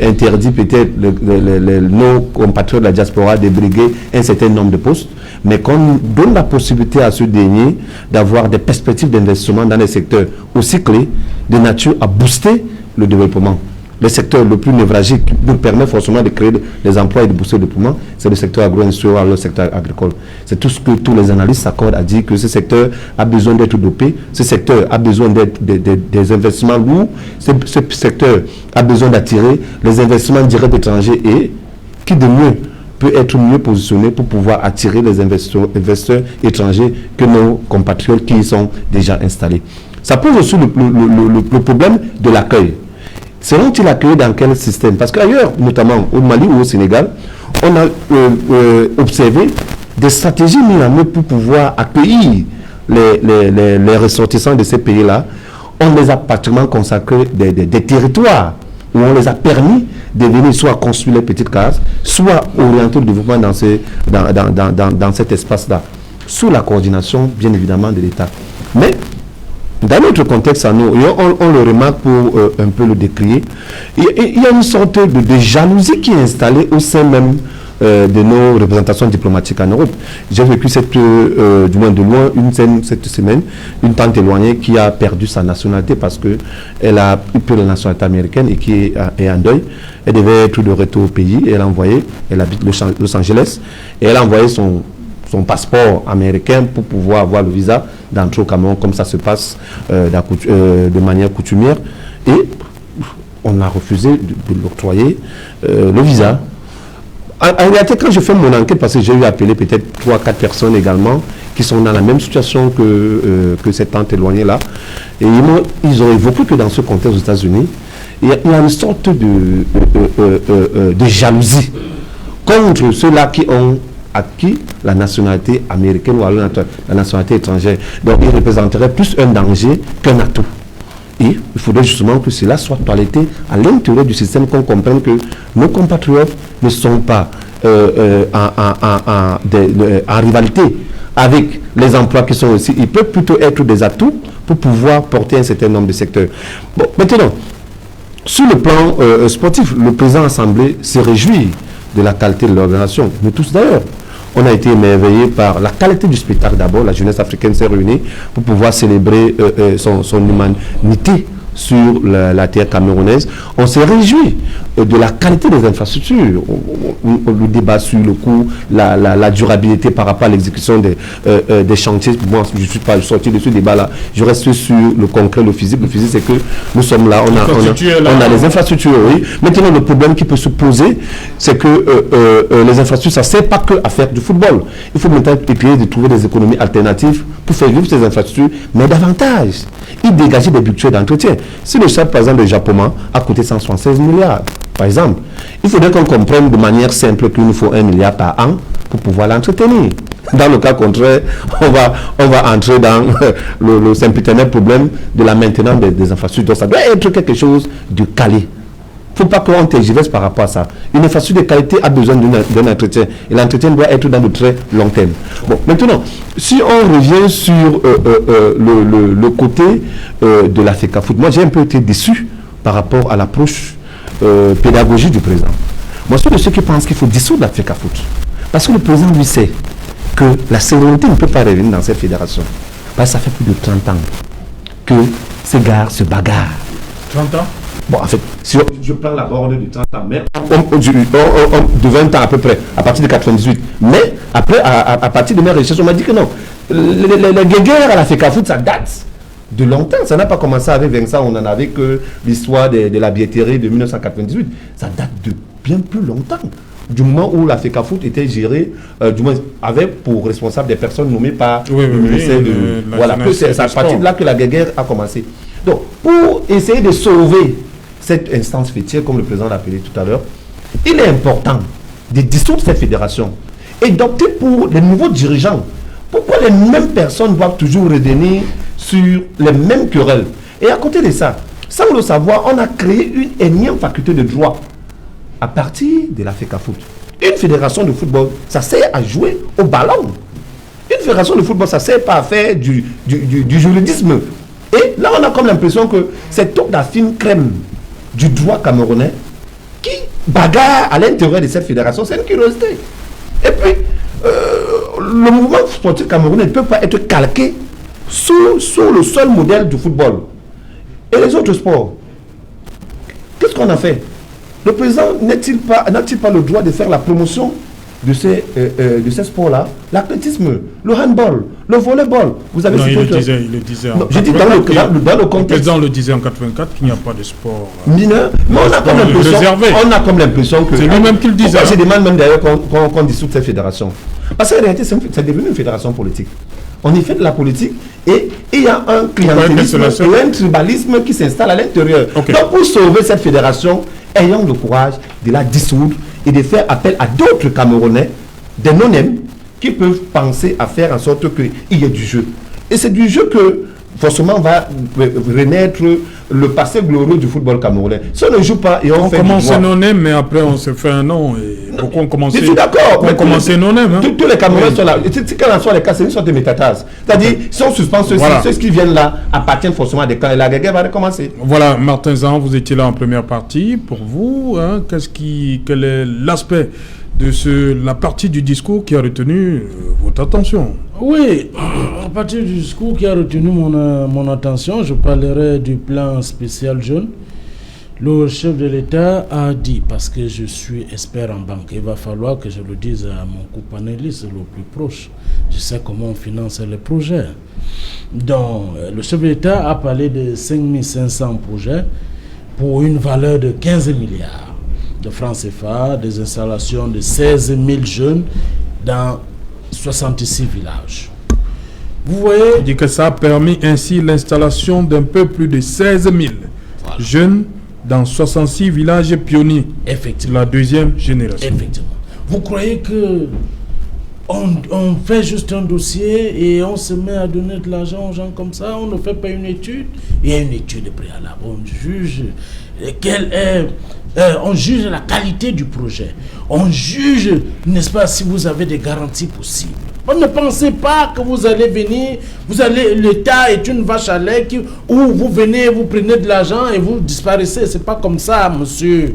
interdit peut-être nos compatriotes de la diaspora de briguer un certain nombre de postes, mais qu'on donne la possibilité à ceux derniers d'avoir des perspectives d'investissement dans les secteurs aussi clés, de nature à booster le développement. Le secteur le plus névralgique qui nous permet forcément de créer des emplois et de booster le développement, c'est le secteur agro-industriel, le secteur agricole. C'est tout ce que tous les analystes s'accordent à dire que ce secteur a besoin d'être dopé, ce secteur a besoin des investissements lourds, ce secteur a besoin d'attirer les investissements directs étrangers et qui de mieux peut être mieux positionné pour pouvoir attirer les investisseurs étrangers que nos compatriotes qui y sont déjà installés. Ça pose aussi le problème de l'accueil. Seront-ils accueillis dans quel système? Parce qu'ailleurs, notamment au Mali ou au Sénégal, on a observé des stratégies mises en œuvre pour pouvoir accueillir les ressortissants de ces pays-là. On les a pratiquement consacré des territoires où on les a permis de venir soit construire les petites cases, soit orienter le développement dans cet espace-là, sous la coordination, bien évidemment, de l'État. Mais dans notre contexte à nous, on le remarque pour un peu le décrier, il y a une sorte de jalousie qui est installée au sein même de nos représentations diplomatiques en Europe. J'ai vécu du moins de loin cette semaine, une tante éloignée qui a perdu sa nationalité parce qu'elle a pris la nationalité américaine et qui est en deuil. Elle devait être de retour au pays et elle habite Los Angeles, et elle a envoyé son passeport américain pour pouvoir avoir le visa d'entrer au Cameroun, comme ça se passe de manière coutumière, et on a refusé de l'octroyer le visa. En réalité, quand je fais mon enquête, parce que j'ai eu appelé peut-être 3-4 personnes également qui sont dans la même situation que cette tante éloignée-là, et ils ont évoqué que dans ce contexte aux États-Unis, il y a une sorte de jalousie contre ceux-là qui ont acquis la nationalité américaine ou la nationalité étrangère. Donc, il représenterait plus un danger qu'un atout. Et il faudrait justement que cela soit toiletté à l'intérieur du système, qu'on comprenne que nos compatriotes ne sont pas en rivalité avec les emplois qui sont aussi. Ils peuvent plutôt être des atouts pour pouvoir porter un certain nombre de secteurs. Bon, maintenant, sur le plan sportif, le président de l'Assemblée se réjouit de la qualité de l'organisation. Nous tous d'ailleurs. On a été émerveillés par la qualité du spectacle d'abord. La jeunesse africaine s'est réunie pour pouvoir célébrer son humanité sur la terre camerounaise. On s'est réjoui de la qualité des infrastructures. Le débat sur le coût, la durabilité par rapport à l'exécution des chantiers. Moi, je ne suis pas sorti de ce débat-là. Je reste sur le concret, le physique. Le physique, c'est que nous sommes là, on a les infrastructures, oui. Maintenant, le problème qui peut se poser, c'est que les infrastructures, ça ne sert pas que à faire du football. Il faut maintenant essayer de trouver des économies alternatives pour faire vivre ces infrastructures, mais davantage, y dégager des budgets d'entretien. Si le stade, par exemple, de Japoma a coûté 176 milliards, par exemple, il faudrait qu'on comprenne de manière simple qu'il nous faut 1 milliard par an pour pouvoir l'entretenir. Dans le cas contraire, on va entrer dans le sempiternel problème de la maintenance des infrastructures. Donc ça doit être quelque chose de calé. Il ne faut pas qu'on tergiverse par rapport à ça. Une infrastructure de qualité a besoin d'un entretien. Et l'entretien doit être dans de très long terme. Bon, maintenant, si on revient sur le côté de la FECAFOOT, moi j'ai un peu été déçu par rapport à l'approche pédagogique du président. Moi, je suis de ceux qui pensent qu'il faut dissoudre la FECAFOOT. Parce que le président lui sait que la sérénité ne peut pas revenir dans cette fédération. Parce que ça fait plus de 30 ans que ces gars se bagarrent. 30 ans? Bon, en fait, si je prends la borne de 30 ans, mais de 20 ans à peu près, à partir de 98. Mais après, à partir de mes recherches, on m'a dit que non. Les guéguerres à la FECAFOOT, ça date de longtemps. Ça n'a pas commencé avec Vincent, on n'en avait que l'histoire de la billetterie de 1998. Ça date de bien plus longtemps. Du moment où la FECAFOOT était gérée, du moins avec pour responsable des personnes nommées par le ministère de... Voilà, c'est à partir de là que la guéguerre a commencé. Donc, pour essayer de sauver cette instance fêtière, comme le président l'a appelé tout à l'heure, il est important de dissoudre cette fédération et d'opter pour les nouveaux dirigeants. Pourquoi les mêmes personnes doivent toujours revenir sur les mêmes querelles? Et à côté de ça, sans le savoir, on a créé une énième faculté de droit à partir de la FECAFOOT. Une fédération de football, ça sert à jouer au ballon. Une fédération de football, ça ne sert pas à faire du juridisme. Et là, on a comme l'impression que c'est toute la fine crème du droit camerounais qui bagarre à l'intérieur de cette fédération. C'est une curiosité. Et puis, le mouvement sportif camerounais ne peut pas être calqué sur le seul modèle du football. Et les autres sports, qu'est-ce qu'on a fait? Le président n'a-t-il pas le droit de faire la promotion de ces sports-là? L'athlétisme, le handball, le volleyball. Vous avez il le disait en 84. J'ai dit dans le contexte. Le président le disait en 84 qu'il n'y a pas de sport mineur. Mais on a comme l'impression que... C'est lui-même qui le disait. Je demande même d'ailleurs qu'on dissoute cette fédération. Parce qu'en réalité, c'est devenu une fédération politique. On y fait de la politique et il y a un clientélisme et un tribalisme qui s'installe à l'intérieur. Okay. Donc pour sauver cette fédération, ayons le courage de la dissoudre et de faire appel à d'autres Camerounais, des non-nèmes, qui peuvent penser à faire en sorte qu'il y ait du jeu. Et c'est du jeu que forcément va renaître le passé glorieux du football camerounais. Si on ne joue pas et on fait commence non-name, mais après on se fait un nom. Et pourquoi on commence? Je suis d'accord. On commence non-name. Tous les Camerounais sont là. Quels en soient les cas, c'est une sorte de métatase. C'est-à-dire, si on suspend ceux qui viennent là appartiennent forcément à des camps et la guerre va recommencer. Voilà, Martin Zan, vous étiez là en première partie. Pour vous, quel est l'aspect de la partie du discours qui a retenu votre attention? Oui, à partir du discours qui a retenu mon attention, je parlerai du plan spécial jeune. Le chef de l'État a dit, parce que je suis expert en banque, il va falloir que je le dise à mon co-panéliste le plus proche. Je sais comment on finance les projets. Donc, le chef de l'État a parlé de 5500 projets pour une valeur de 15 milliards de francs CFA, des installations de 16 000 jeunes dans 66 villages. Vous voyez? Il dit que ça a permis ainsi l'installation d'un peu plus de 16 000 jeunes dans 66 villages pionniers. Effectivement. La deuxième génération. Effectivement. Vous croyez que on fait juste un dossier et on se met à donner de l'argent aux gens comme ça? On ne fait pas une étude? Il y a une étude préalable. On juge on juge la qualité du projet. On juge, n'est-ce pas, si vous avez des garanties possibles. On ne pensez pas que vous allez venir, l'État est une vache à lait où vous venez, vous prenez de l'argent et vous disparaissez. C'est pas comme ça, monsieur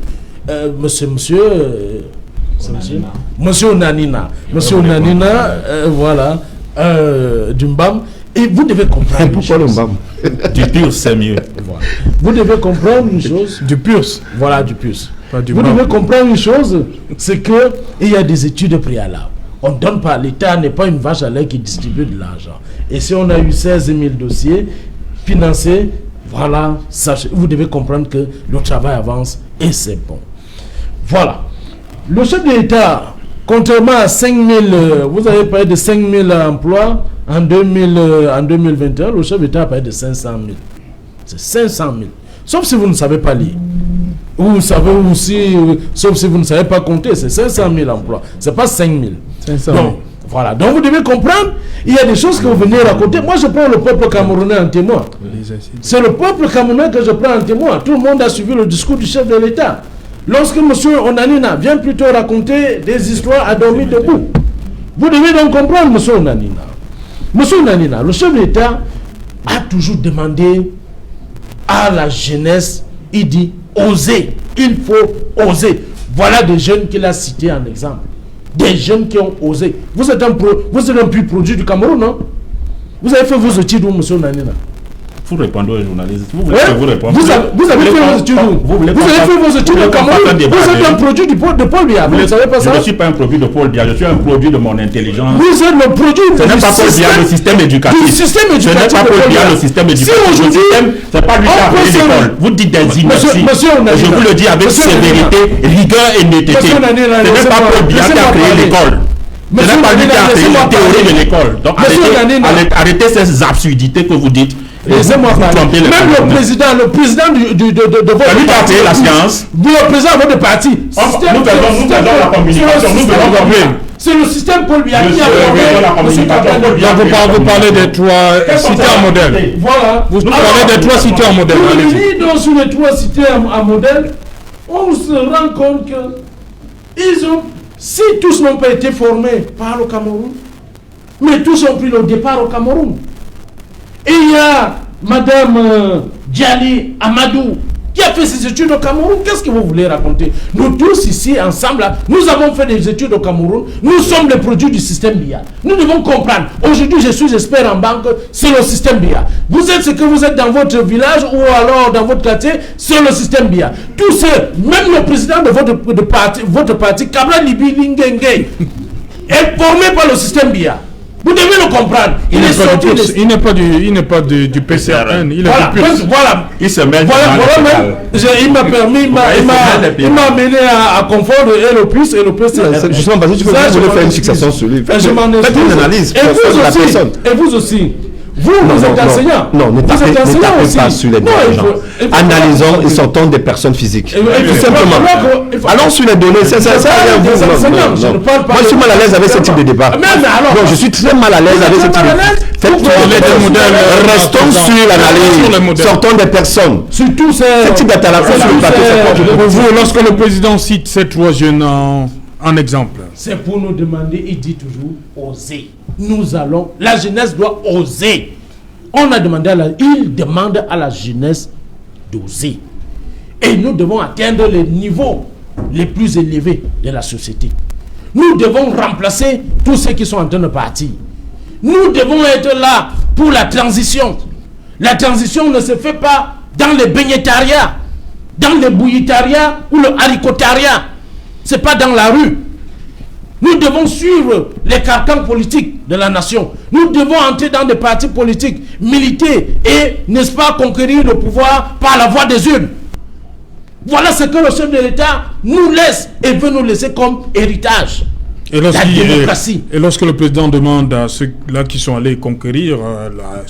Onanina. Monsieur Onanina, voilà, du Mbam. Et vous devez comprendre. Pourquoi le Mbam? Du pur, c'est mieux. Voilà. Vous devez comprendre une chose. Du pur. Voilà, du pur. Vous devez comprendre une chose, c'est qu'il y a des études préalables. On ne donne pas, l'État n'est pas une vache à lait qui distribue de l'argent. Et si on a eu 16 000 dossiers financés, voilà, vous devez comprendre que le travail avance et c'est bon. Voilà. Le chef de l'État, contrairement à 5 000, vous avez parlé de 5 000 emplois en 2021, le chef de l'État a parlé de 500 000. C'est 500 000. Sauf si vous ne savez pas lire. Vous savez aussi, sauf si vous ne savez pas compter, c'est 500 000 emplois. Ce n'est pas 5 000. 500 000. Donc, voilà. Donc vous devez comprendre, il y a des choses que vous venez raconter. Moi, je prends le peuple camerounais en témoin. C'est le peuple camerounais que je prends en témoin. Tout le monde a suivi le discours du chef de l'État. Lorsque M. Onanina vient plutôt raconter des histoires à dormir debout, vous devez donc comprendre M. Onanina. M. Onanina, le chef de l'État a toujours demandé à la jeunesse, il dit, oser, il faut oser. Voilà des jeunes qu'il a cités en exemple. Des jeunes qui ont osé. Vous êtes un pur produit du Cameroun, non? Vous avez fait vos études où, monsieur Nanina? Vous répondez aux journalistes. Vous voulez que vous répondiez? Vous avez fait vos études où? Vous avez fait vos études au Cameroun? Vous êtes un produit de Paul Biya. Vous ne savez pas ça? Je ne suis pas un produit de Paul Biya, je suis un produit de mon intelligence. Vous êtes le produit ce n'est pas Paul Biya, le système éducatif. Du système éducatif. Ce n'est pas Paul Biya, le système éducatif. Si aujourd'hui, c'est pas lui qui a créé l'école. Vous dites des inepties. Je vous le dis avec sévérité, rigueur et netteté. Ce n'est pas Paul Biya qui a créé l'école. Ce n'est pas lui qui a créé la théorie de l'école. Donc arrêtez ces absurdités que vous dites. Laissez-moi parler. Même le président de votre parti. Qui a créé la science. Le président de votre parti. Nous faisons la communication. Nous venons comprendre. C'est le système Paul Biya qui a formé la communication. Vous parlez des 3 cités en modèle. Voilà. Vous parlez des 3 cités en modèle. Donc sur les 3 cités en modèle, on se rend compte que si tous n'ont pas été formés par le Cameroun, mais tous ont pris le départ au Cameroun. Et il y a Madame Diali Amadou qui a fait ses études au Cameroun. Qu'est-ce que vous voulez raconter? Nous tous ici, ensemble, nous avons fait des études au Cameroun. Nous sommes les produits du système Biya. Nous devons comprendre. Aujourd'hui, je suis expert en banque, c'est le système Biya. Vous êtes ce que vous êtes dans votre village ou alors dans votre quartier, c'est le système Biya. Tous ceux, même le président de votre parti, Kabla Libi Lingenge, est formé par le système Biya. Vous devez le comprendre. Il n'est pas du PCRN. Il est du PUS. Voilà. Il se met il m'a permis, il m'a amené à confondre le PUS et le PCRN. Justement, parce que vous voulez faire une fixation sur lui. Faites une analyse. Et vous aussi. Vous êtes enseignant. Non, ne tapez pas sur les dirigeants. Analysons et sortons des personnes physiques. Tout simplement. Allons sur les données. Ça rien vous. Moi, je suis mal à l'aise avec ce type de débat. Non, je suis très mal à l'aise avec ce type de débat. Restons sur l'analyse. Sortons des personnes. Surtout ce type d'intervention sur le plateau. Pour vous, lorsque le président cite ces 3 jeunes en exemple, c'est pour nous demander, il dit toujours, oser. La jeunesse doit oser. Il demande à la jeunesse d'oser. Et nous devons atteindre les niveaux les plus élevés de la société. Nous devons remplacer tous ceux qui sont en train de partir. Nous devons être là pour la transition. La transition ne se fait pas dans les beignetariats, dans les bouillitariats ou le haricotariat. Ce n'est pas dans la rue. Nous devons suivre les carcans politiques de la nation. Nous devons entrer dans des partis politiques, militer et, n'est-ce pas, conquérir le pouvoir par la voie des urnes. Voilà ce que le chef de l'État nous laisse et veut nous laisser comme héritage. La démocratie. Et lorsque le président demande à ceux-là qui sont allés conquérir,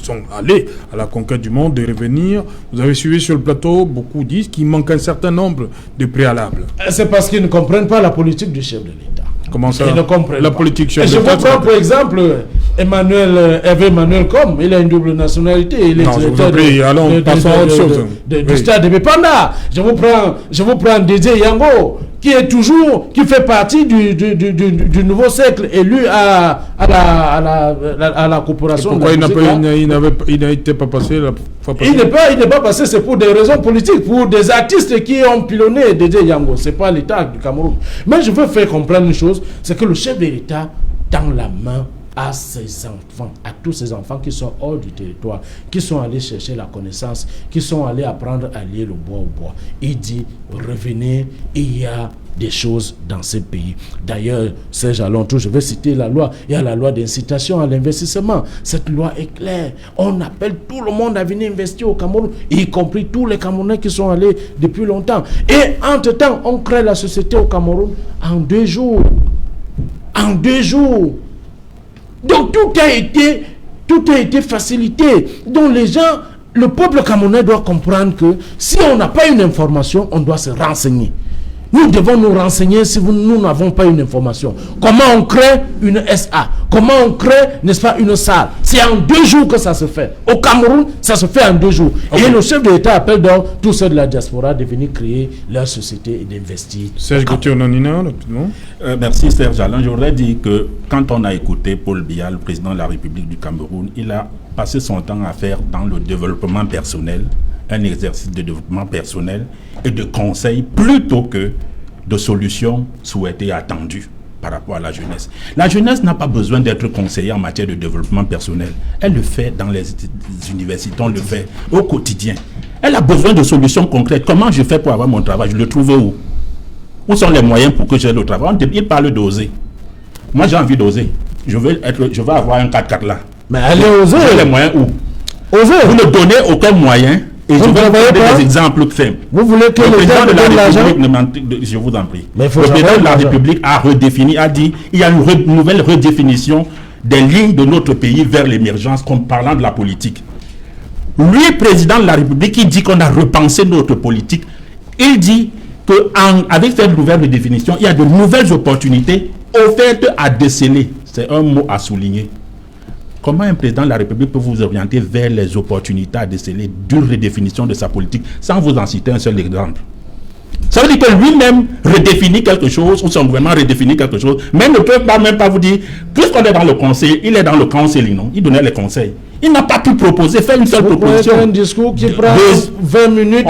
sont allés à la conquête du monde de revenir, vous avez suivi sur le plateau, beaucoup disent qu'il manque un certain nombre de préalables. C'est parce qu'ils ne comprennent pas la politique du chef de l'État. Comment ça? La politique chef de l'État. Je vous prends pour exemple Hervé Emmanuel Com, il a une double nationalité. Il est directeur du stade de Bepanda. Je vous prends Dédé Yango, qui fait partie du nouveau cercle élu à la corporation. Pourquoi il n'a été pas passé la fois passée? Il n'est pas passé, c'est pour des raisons politiques, pour des artistes qui ont pilonné Dédé Yango. Ce n'est pas l'État du Cameroun. Mais je veux faire comprendre une chose, c'est que le chef de l'État, dans la main, à ses enfants, à tous ces enfants qui sont hors du territoire, qui sont allés chercher la connaissance, qui sont allés apprendre à lier le bois au bois. Il dit, revenez, il y a des choses dans ce pays. D'ailleurs, Serge Alonto, je vais citer la loi. Il y a la loi d'incitation à l'investissement. Cette loi est claire. On appelle tout le monde à venir investir au Cameroun, y compris tous les Camerounais qui sont allés depuis longtemps. Et entre-temps, on crée la société au Cameroun en 2 jours. En 2 jours. Donc tout a été facilité. Donc les gens, le peuple camerounais doit comprendre que si on n'a pas une information, on doit se renseigner. Nous devons nous renseigner si nous n'avons pas une information. Comment on crée une SA? Comment on crée, n'est-ce pas, une salle? C'est en 2 jours que ça se fait. Au Cameroun, ça se fait en 2 jours. Okay. Et le chef de l'État appelle donc tous ceux de la diaspora de venir créer leur société et d'investir. Serge Gauthier Onanina, merci Serge Alain. J'aurais dit que quand on a écouté Paul Biya, le président de la République du Cameroun, il a passé son temps à faire dans le développement personnel, un exercice de développement personnel et de conseil plutôt que de solutions souhaitées, attendues. par rapport à la jeunesse. La jeunesse n'a pas besoin d'être conseillée en matière de développement personnel. Elle le fait dans les universités, on le fait au quotidien. Elle a besoin de solutions concrètes. Comment je fais pour avoir mon travail? Je le trouve où? Où sont les moyens pour que j'aie le travail? Il parle d'oser. Moi, j'ai envie d'oser. Je veux avoir un 4x4 là. Mais allez oser. Les moyens où? Oser. Vous ne donnez aucun moyen. Et je vais vous donner des exemples simples. Vous voulez que le président de la République, je vous en prie. Le président de la République a redéfini, a dit, il y a une nouvelle redéfinition des lignes de notre pays vers l'émergence, comme parlant de la politique. Lui, président de la République, il dit qu'on a repensé notre politique. Il dit qu'avec cette nouvelle redéfinition, il y a de nouvelles opportunités offertes à déceler. C'est un mot à souligner. Comment un président de la République peut vous orienter vers les opportunités à déceler d'une redéfinition de sa politique sans vous en citer un seul exemple? Ça veut dire que lui-même redéfinit quelque chose, ou son gouvernement redéfinit quelque chose, mais ne peut même pas vous dire, puisqu'on est dans le conseil, il est dans le counseling, non? Il donnait les conseils. Il n'a pas pu proposer, faire une seule proposition. Un discours qui prend 20 minutes,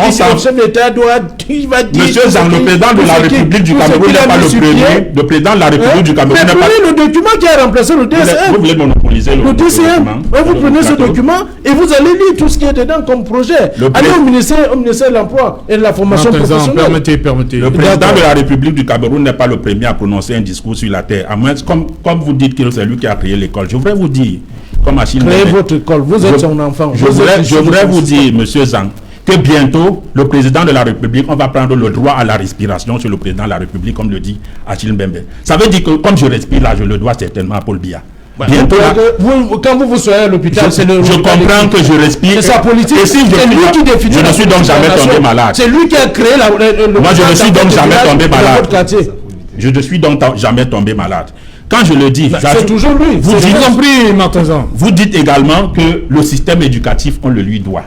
il va dire... Monsieur Jean, le président de la République du Cameroun n'est pas le premier. Le président de la République du Cameroun n'est pas... Mais prenez le document qui a remplacé le DCM. Vous voulez monopoliser le DCM. Vous prenez ce document et vous allez lire tout ce qui est dedans comme projet. Allez au ministère de l'Emploi et de la formation professionnelle. Permettez. Le président de la République du Cameroun n'est pas le premier à prononcer un discours sur la terre. À moins, comme vous dites que c'est lui qui a créé l'école. Je voudrais vous dire... Créez votre école, vous êtes son enfant. Je voudrais vous dire, monsieur Zang, que bientôt, le président de la République, on va prendre le droit à la respiration sur le président de la République, comme le dit Achille Mbembe. Ça veut dire que, comme je respire là, je le dois certainement à Paul Biya. Bientôt, quand vous serez à l'hôpital, c'est le... Je comprends que je respire. C'est sa politique. Et si c'est lui qui définit. Je ne suis donc jamais tombé malade. C'est lui qui a créé le... Moi, je ne suis donc jamais tombé malade. Je ne suis donc jamais tombé malade. Quand je le dis, c'est toujours lui. Vous dites également que le système éducatif, on le lui doit.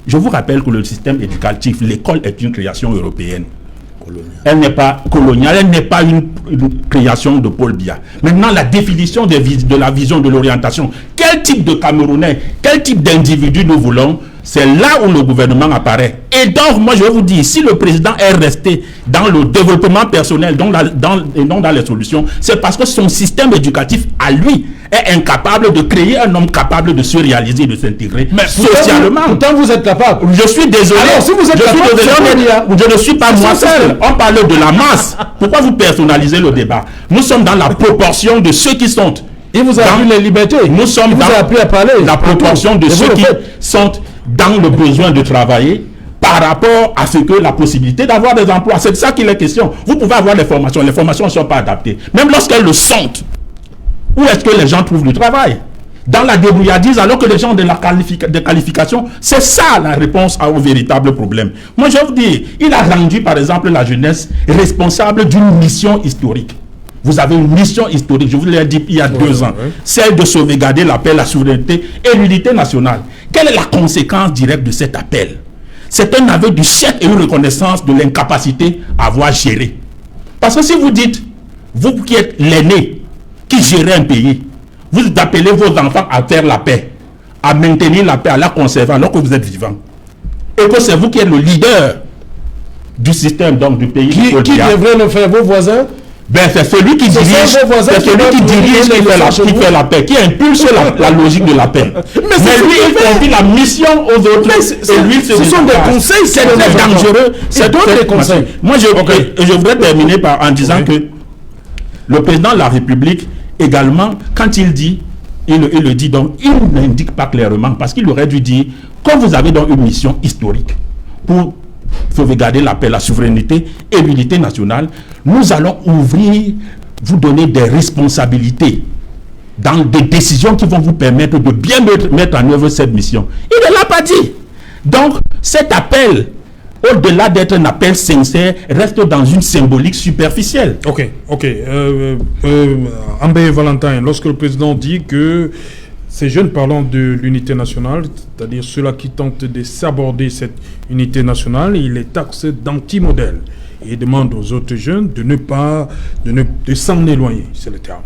Je vous rappelle que le système éducatif, l'école est une création européenne. Elle n'est pas coloniale, elle n'est pas une création de Paul Biya. Maintenant, la définition de la vision de l'orientation, quel type de Camerounais, quel type d'individu nous voulons, c'est là où le gouvernement apparaît. Et donc, moi, je vais vous dire, si le président est resté dans le développement personnel, et non dans les solutions, c'est parce que son système éducatif, à lui, est incapable de créer un homme capable de se réaliser, de s'intégrer socialement. Pourtant, vous êtes capable. Je suis désolé. Alors, si vous êtes capable, je ne suis pas moi seul. On parle de la masse. Pourquoi vous personnalisez le débat? Nous sommes dans la proportion de ceux qui sont. Il vous a appris les libertés. Nous sommes dans la proportion de ceux qui sont dans le besoin de travailler par rapport à ce que la possibilité d'avoir des emplois. C'est de ça qu'il est question. Vous pouvez avoir des formations. Les formations ne sont pas adaptées. Même lorsqu'elles le sont, où est-ce que les gens trouvent du travail? Dans la débrouillardise, alors que les gens ont des qualifications, c'est ça la réponse au véritable problème. Moi, je vais vous dire, il a rendu, par exemple, la jeunesse responsable d'une mission historique. Vous avez une mission historique, je vous l'ai dit il y a 2 ans, celle de sauvegarder la paix, la souveraineté et l'unité nationale. Quelle est la conséquence directe de cet appel? C'est un aveu du chèque et une reconnaissance de l'incapacité à avoir géré. Parce que si vous dites, vous qui êtes l'aîné, qui gérez un pays, vous appelez vos enfants à faire la paix, à maintenir la paix, à la conserver alors que vous êtes vivant. Et que c'est vous qui êtes le leader du système, donc du pays. Qui devrait le faire, vos voisins? Ben, c'est celui qui dirige, qui fait la paix, qui impulse la logique de la paix. Mais lui, il confie la mission aux autres. Et lui, ce sont des conseils, c'est dangereux. C'est des conseils. Moi, je voudrais terminer en disant que le président de la République, également, quand il dit, il le dit donc, il n'indique pas clairement, parce qu'il aurait dû dire, quand vous avez donc une mission historique pour sauvegarder la paix, la souveraineté et l'unité nationale, nous allons vous donner des responsabilités dans des décisions qui vont vous permettre de bien mettre en œuvre cette mission. Il ne l'a pas dit. Donc, cet appel, au-delà d'être un appel sincère, reste dans une symbolique superficielle. Ok. Ambé Valentin, lorsque le président dit que ces jeunes parlant de l'unité nationale, c'est-à-dire ceux-là qui tentent de s'aborder cette unité nationale, il les taxe d'anti-modèle. Et demande aux autres jeunes de s'en éloigner, c'est le terme.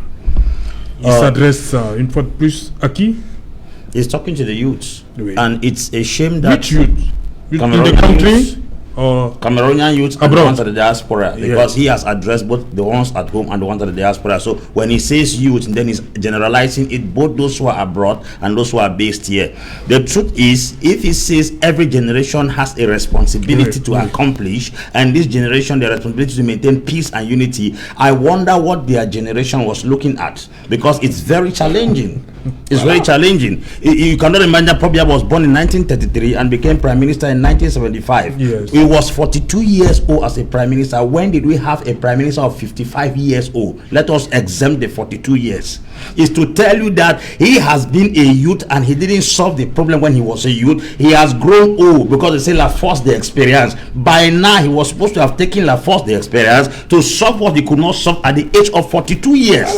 Il s'adresse une fois de plus à qui? He's talking to the youth. Oui. And it's a shame that... Which youth? In the country? Cameroonian youth and the ones at the diaspora, because he has addressed both the ones at home and the ones at the diaspora. So when he says youth, then he's generalizing it, both those who are abroad and those who are based here. The truth is, if he says every generation has a responsibility to accomplish, and this generation the responsibility to maintain peace and unity, I wonder what their generation was looking at, because it's very challenging. It's very challenging. You cannot imagine Pobia was born in 1933 and became prime minister in 1975. Yes. He was 42 years old as a prime minister. When did we have a prime minister of 55 years old? Let us exempt the 42 years. Is to tell you that he has been a youth and he didn't solve the problem when he was a youth. He has grown old, because they say La Force the experience. By now he was supposed to have taken La Force the experience to solve what he could not solve at the age of 42 years.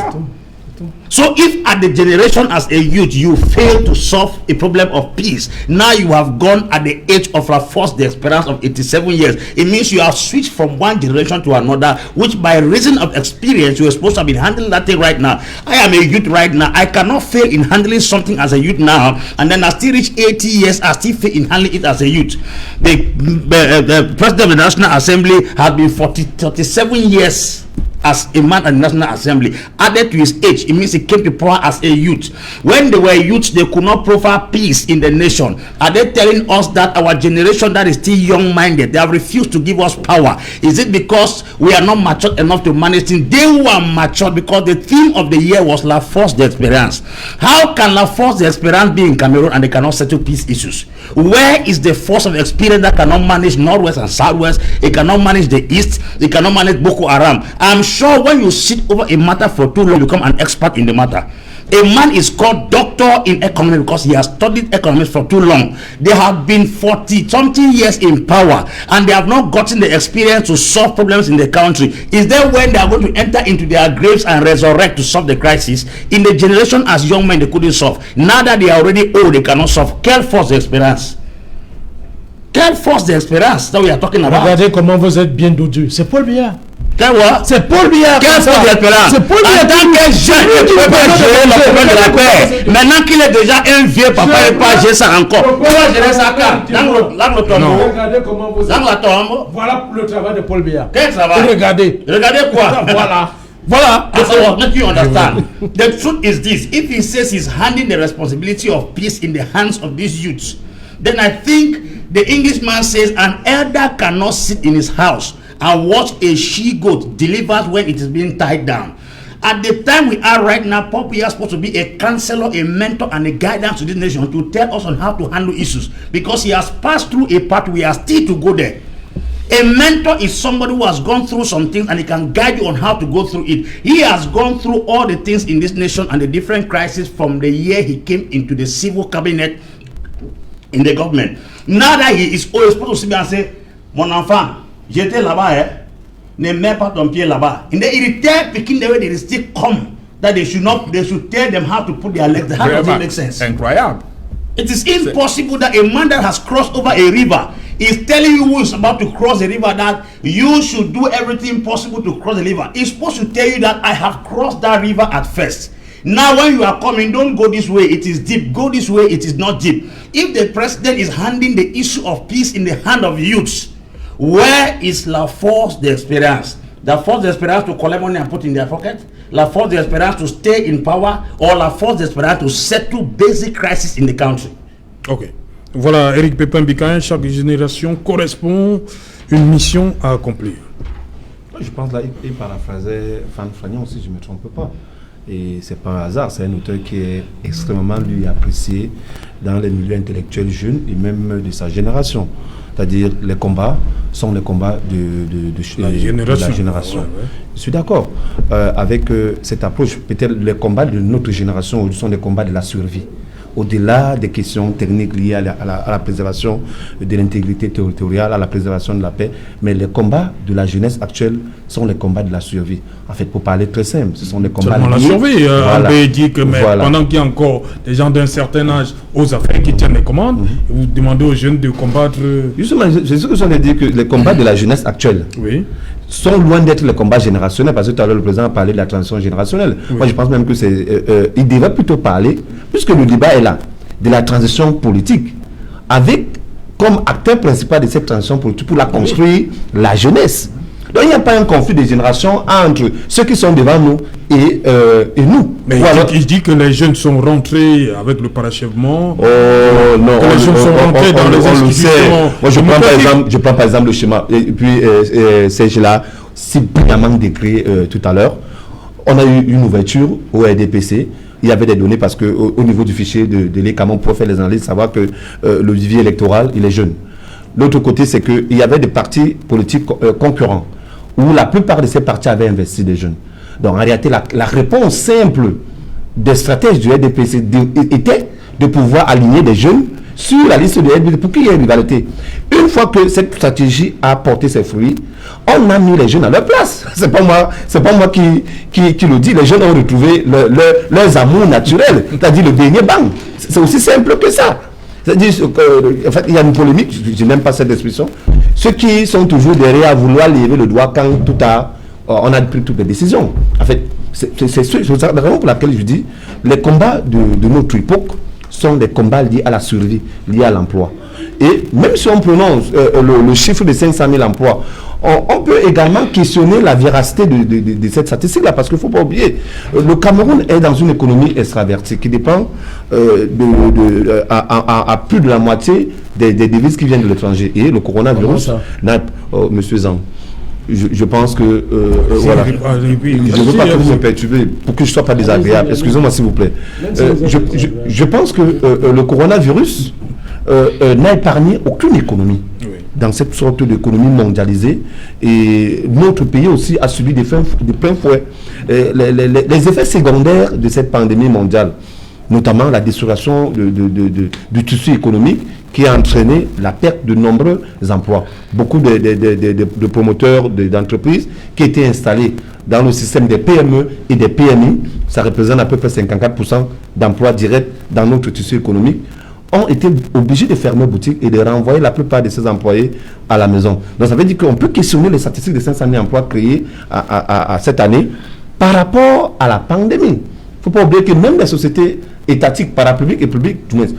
So if at the generation as a youth you fail to solve a problem of peace, now you have gone at the age of La Force the experience of 87 years, it means you have switched from one generation to another, which by reason of experience you are supposed to have been handling that thing right now. I am a youth right now. I cannot fail in handling something as a youth now, and then I still reach 80 years, I still fail in handling it as a youth. The president of the National Assembly has been 37 years as a man at the National Assembly. Added to his age, it means he came to power as a youth. When they were youths, they could not provide peace in the nation. Are they telling us that our generation that is still young-minded, they have refused to give us power? Is it because we are not matured enough to manage things? They were matured, because the theme of the year was La Force de Esperance. How can La Force de Esperance be in Cameroon and they cannot settle peace issues? Where is the force of experience that cannot manage Northwest and Southwest? It cannot manage the East. It cannot manage Boko Haram. I'm sure when you sit over a matter for too long, you become an expert in the matter. A man is called doctor in economics because he has studied economics for too long. They have been 40-something years in power and they have not gotten the experience to solve problems in the country. Is there when they are going to enter into their graves and resurrect to solve the crisis? In the generation as young men, they couldn't solve. Now that they are already old, they cannot solve. Quelle force d'espérance? Quelle force d'espérance that we are talking about? Regardez comment vous êtes bien dodu. C'est Paul Biya. C'est Paul Biya. Quelle force d'espérance? C'est Paul Biya. En tant que jeune, il ne peut pas gérer le problème de la paix. Maintenant qu'il est déjà un vieux papa, il ne peut pas gérer ça encore. Pourquoi gérer ça quand? Dans le tombeau. Regardez comment vous êtes. Dans la tombe. Voilà le travail de Paul Biya. Quel travail? Regardez. Regardez quoi? Voilà. Voilà. So let you understand. The truth is this: if he says he's handing the responsibility of peace in the hands of these youths, then I think the Englishman says an elder cannot sit in his house and watch a she-goat delivered when it is being tied down. At the time we are right now, Pope is supposed to be a counselor, a mentor, and a guidance to this nation to tell us on how to handle issues, because he has passed through a path we are still to go there. A mentor is somebody who has gone through some things and he can guide you on how to go through it. He has gone through all the things in this nation and the different crises from the year he came into the civil cabinet in the government. Now that he is always supposed to sit and say, mon enfant, j'étais là-bas, ne mets pas ton pied là-bas. And then he tell picking the way they still come, that they should tell them how to put their legs. How does it make sense? Incroyable. It is impossible that a man that has crossed over a river is telling you who is about to cross the river that you should do everything possible to cross the river. He's supposed to tell you that I have crossed that river at first. Now when you are coming, don't go this way, it is deep. Go this way, it is not deep. If the president is handing the issue of peace in the hand of youths, where is La Force d'Espérance? La Force d'Espérance to collect money and put in their pocket? La Force d'Espérance to stay in power? Or La Force d'Espérance to settle basic crisis in the country? Ok. Voilà, Eric Pépin Bikain, chaque génération correspond une mission à accomplir. Je pense là, il paraphrasait Fan Fragnon, si je ne me trompe pas. Et c'est pas un hasard, c'est un auteur qui est extrêmement lui apprécié dans les milieux intellectuels jeunes et même de sa génération. C'est-à-dire les combats sont les combats de la génération. Ouais, ouais. Je suis d'accord avec cette approche. Peut-être les combats de notre génération sont des combats de la survie. Au-delà des questions techniques liées à la préservation de l'intégrité territoriale, à la préservation de la paix, mais les combats de la jeunesse actuelle sont les combats de la survie. En fait, pour parler très simple, ce sont des combats de la survie. On peut dire que pendant qu'il y a encore des gens d'un certain âge aux affaires qui tiennent les commandes, vous demandez aux jeunes de combattre... Justement, c'est ce que j'en ai dit, que les combats de la jeunesse actuelle sont loin d'être les combats générationnels, parce que tout à l'heure le président a parlé de la transition générationnelle. Moi je pense même que il devrait plutôt parler, puisque le débat est là, de la transition politique, avec comme acteur principal de cette transition politique pour la construire, la jeunesse. Donc il n'y a pas un conflit de génération entre ceux qui sont devant nous et nous. Mais il dit que les jeunes sont rentrés avec le parachèvement. Oh non, que les jeunes sont rentrés dans les institutions. Moi je prends par exemple le schéma. Et puis Serge là, si brillamment décrit tout à l'heure, on a eu une ouverture au RDPC. Il y avait des données parce qu'au niveau du fichier de l'ECAM, on pouvait faire les analyses, savoir que le vivier électoral, il est jeune. L'autre côté, c'est qu'il y avait des partis politiques concurrents, où la plupart de ces partis avaient investi des jeunes. Donc en réalité, la réponse simple des stratèges du RDPC était de pouvoir aligner des jeunes sur la liste de RDPC pour qu'il y ait une rivalité. Une fois que cette stratégie a porté ses fruits, on a mis les jeunes à leur place. C'est pas moi qui le dis. Les jeunes ont retrouvé leurs amours naturels, c'est-à-dire le dernier bang. C'est aussi simple que ça. C'est-à-dire en fait, il y a une polémique, je n'aime pas cette expression. Ceux qui sont toujours derrière à vouloir lever le doigt quand on a pris toutes les décisions. En fait, c'est la raison pour laquelle je dis les combats de notre époque sont des combats liés à la survie, liés à l'emploi. Et même si on prononce le chiffre de 500 000 emplois, on peut également questionner la véracité de cette statistique-là, parce qu'il ne faut pas oublier, le Cameroun est dans une économie extravertie qui dépend à plus de la moitié des devises qui viennent de l'étranger. Et le coronavirus, monsieur Zang, je pense que voilà, je ne veux pas que vous me perturbez pour que je ne sois pas désagréable. Excusez-moi s'il vous plaît. Je pense que le coronavirus n'a épargné aucune économie dans cette sorte d'économie mondialisée, et notre pays aussi a subi de plein fouet les effets secondaires de cette pandémie mondiale, notamment la destruction du tissu économique qui a entraîné la perte de nombreux emplois. Beaucoup de promoteurs d'entreprises qui étaient installés dans le système des PME et des PMI, ça représente à peu près 54% d'emplois directs dans notre tissu économique, ont été obligés de fermer boutique et de renvoyer la plupart de ces employés à la maison. Donc ça veut dire qu'on peut questionner les statistiques de 500 000 emplois créés à cette année par rapport à la pandémie. Il ne faut pas oublier que même les sociétés étatiques, parapubliques et publiques,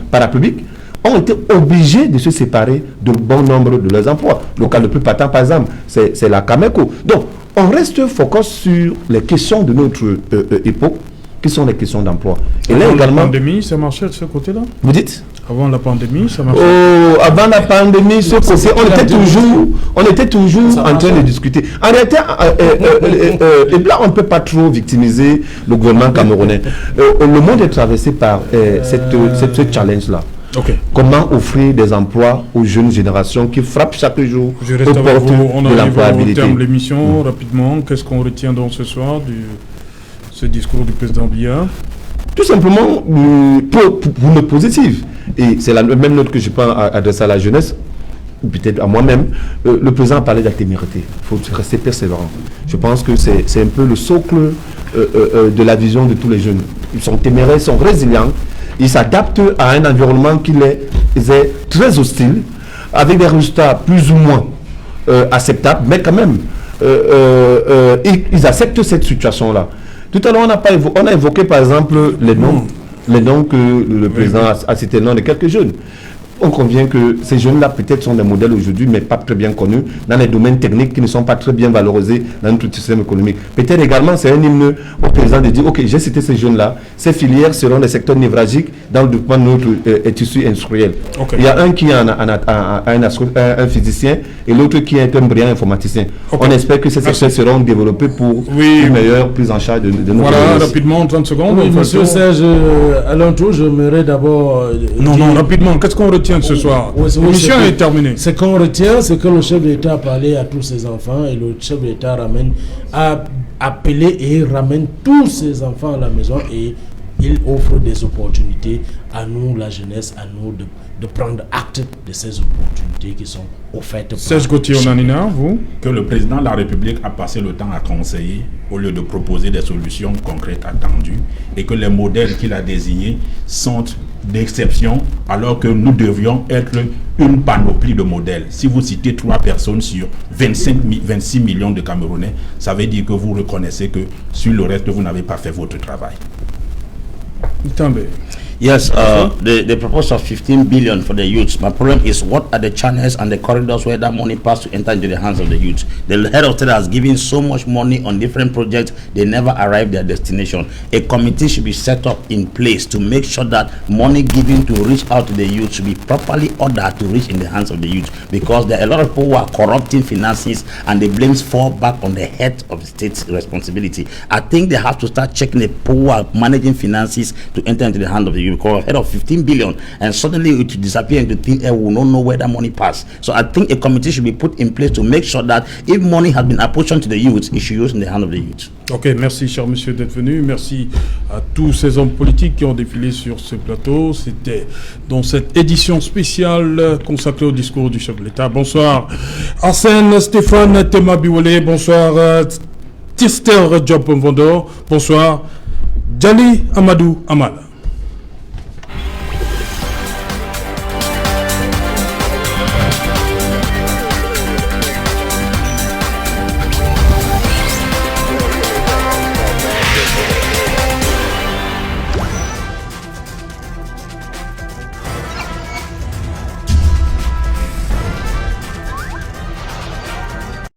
parapubliques, ont été obligés de se séparer de bon nombre de leurs emplois. Le cas le plus patent, par exemple, c'est la Cameco. Donc, on reste focus sur les questions de notre époque, qui sont les questions d'emploi. Et là également, la pandémie, ça marchait de ce côté-là? Vous dites? Avant la pandémie, ça marchait? Avant la pandémie, ce côté, on était toujours en train de discuter. En réalité, et là, on ne peut pas trop victimiser le gouvernement camerounais. Le monde est traversé par ce challenge-là. Okay. Comment offrir des emplois aux jeunes générations qui frappent chaque jour aux portes de l'employabilité. On arrive au terme de l'émission. Rapidement, qu'est-ce qu'on retient donc ce soir ce discours du président Biya? Tout simplement pour le positif. Et c'est la même note que je peux adresser à la jeunesse, ou peut-être à moi-même. Le président a parlé de la témérité. Il faut rester persévérant. Je pense que c'est un peu le socle de la vision de tous les jeunes. Ils sont téméraires, ils sont résilients. Ils s'adaptent à un environnement qui est très hostile, avec des résultats plus ou moins acceptables, mais quand même, ils acceptent cette situation-là. Tout à l'heure, on a évoqué par exemple les noms que le président a cités, le nom de quelques jeunes. On convient que ces jeunes-là peut-être sont des modèles aujourd'hui, mais pas très bien connus, dans les domaines techniques qui ne sont pas très bien valorisés dans notre système économique. Peut-être également, c'est un hymne au président de dire, ok, j'ai cité ces jeunes-là, ces filières seront des secteurs névralgiques dans le développement de notre tissu industriel. Okay. Il y a un qui est un physicien et l'autre qui est un brillant informaticien. Okay. On espère que ces secteurs seront développés pour une meilleure prise en charge de nos Voilà, rapidement, 30 secondes. Oui, monsieur Serge, à l'entour, j'aimerais d'abord... Non, rapidement, qu'est-ce qu'on retient ce soir? L'émission est terminée. Ce qu'on retient, c'est que le chef d'État a parlé à tous ses enfants et le chef d'État a appelé et ramène tous ses enfants à la maison et il offre des opportunités à nous, la jeunesse, à nous de prendre acte de ces opportunités qui sont offertes. Serge Gauthier Onanina, vous? Que le président de la République a passé le temps à conseiller au lieu de proposer des solutions concrètes attendues et que les modèles qu'il a désignés sont d'exception alors que nous devions être une panoplie de modèles. Si vous citez 3 personnes sur 26 millions de Camerounais, ça veut dire que vous reconnaissez que sur le reste, vous n'avez pas fait votre travail. Yes, the proposal of 15 billion for the youth. My problem is, what are the channels and the corridors where that money passed to enter into the hands of the youth? The head of state has given so much money on different projects, they never arrive their destination. A committee should be set up in place to make sure that money given to reach out to the youth should be properly ordered to reach in the hands of the youth, because there are a lot of people who are corrupting finances and the blames fall back on the head of the state's responsibility. I think they have to start checking the people who are managing finances to enter into the hand of the youth. Because ahead of 15 billion and suddenly it will disappear into thin air, we will not know where that money passed. So I think a committee should be put in place to make sure that if money has been apportioned to the youth, it should use in the hand of the youth. Ok, merci cher monsieur d'être venu. Merci à tous ces hommes politiques qui ont défilé sur ce plateau. C'était dans cette édition spéciale consacrée au discours du chef de l'État. Bonsoir Arsène Stéphane Tema Biwole. Bonsoir Tister Job Mvondor. Bonsoir Djali Amadou Amal.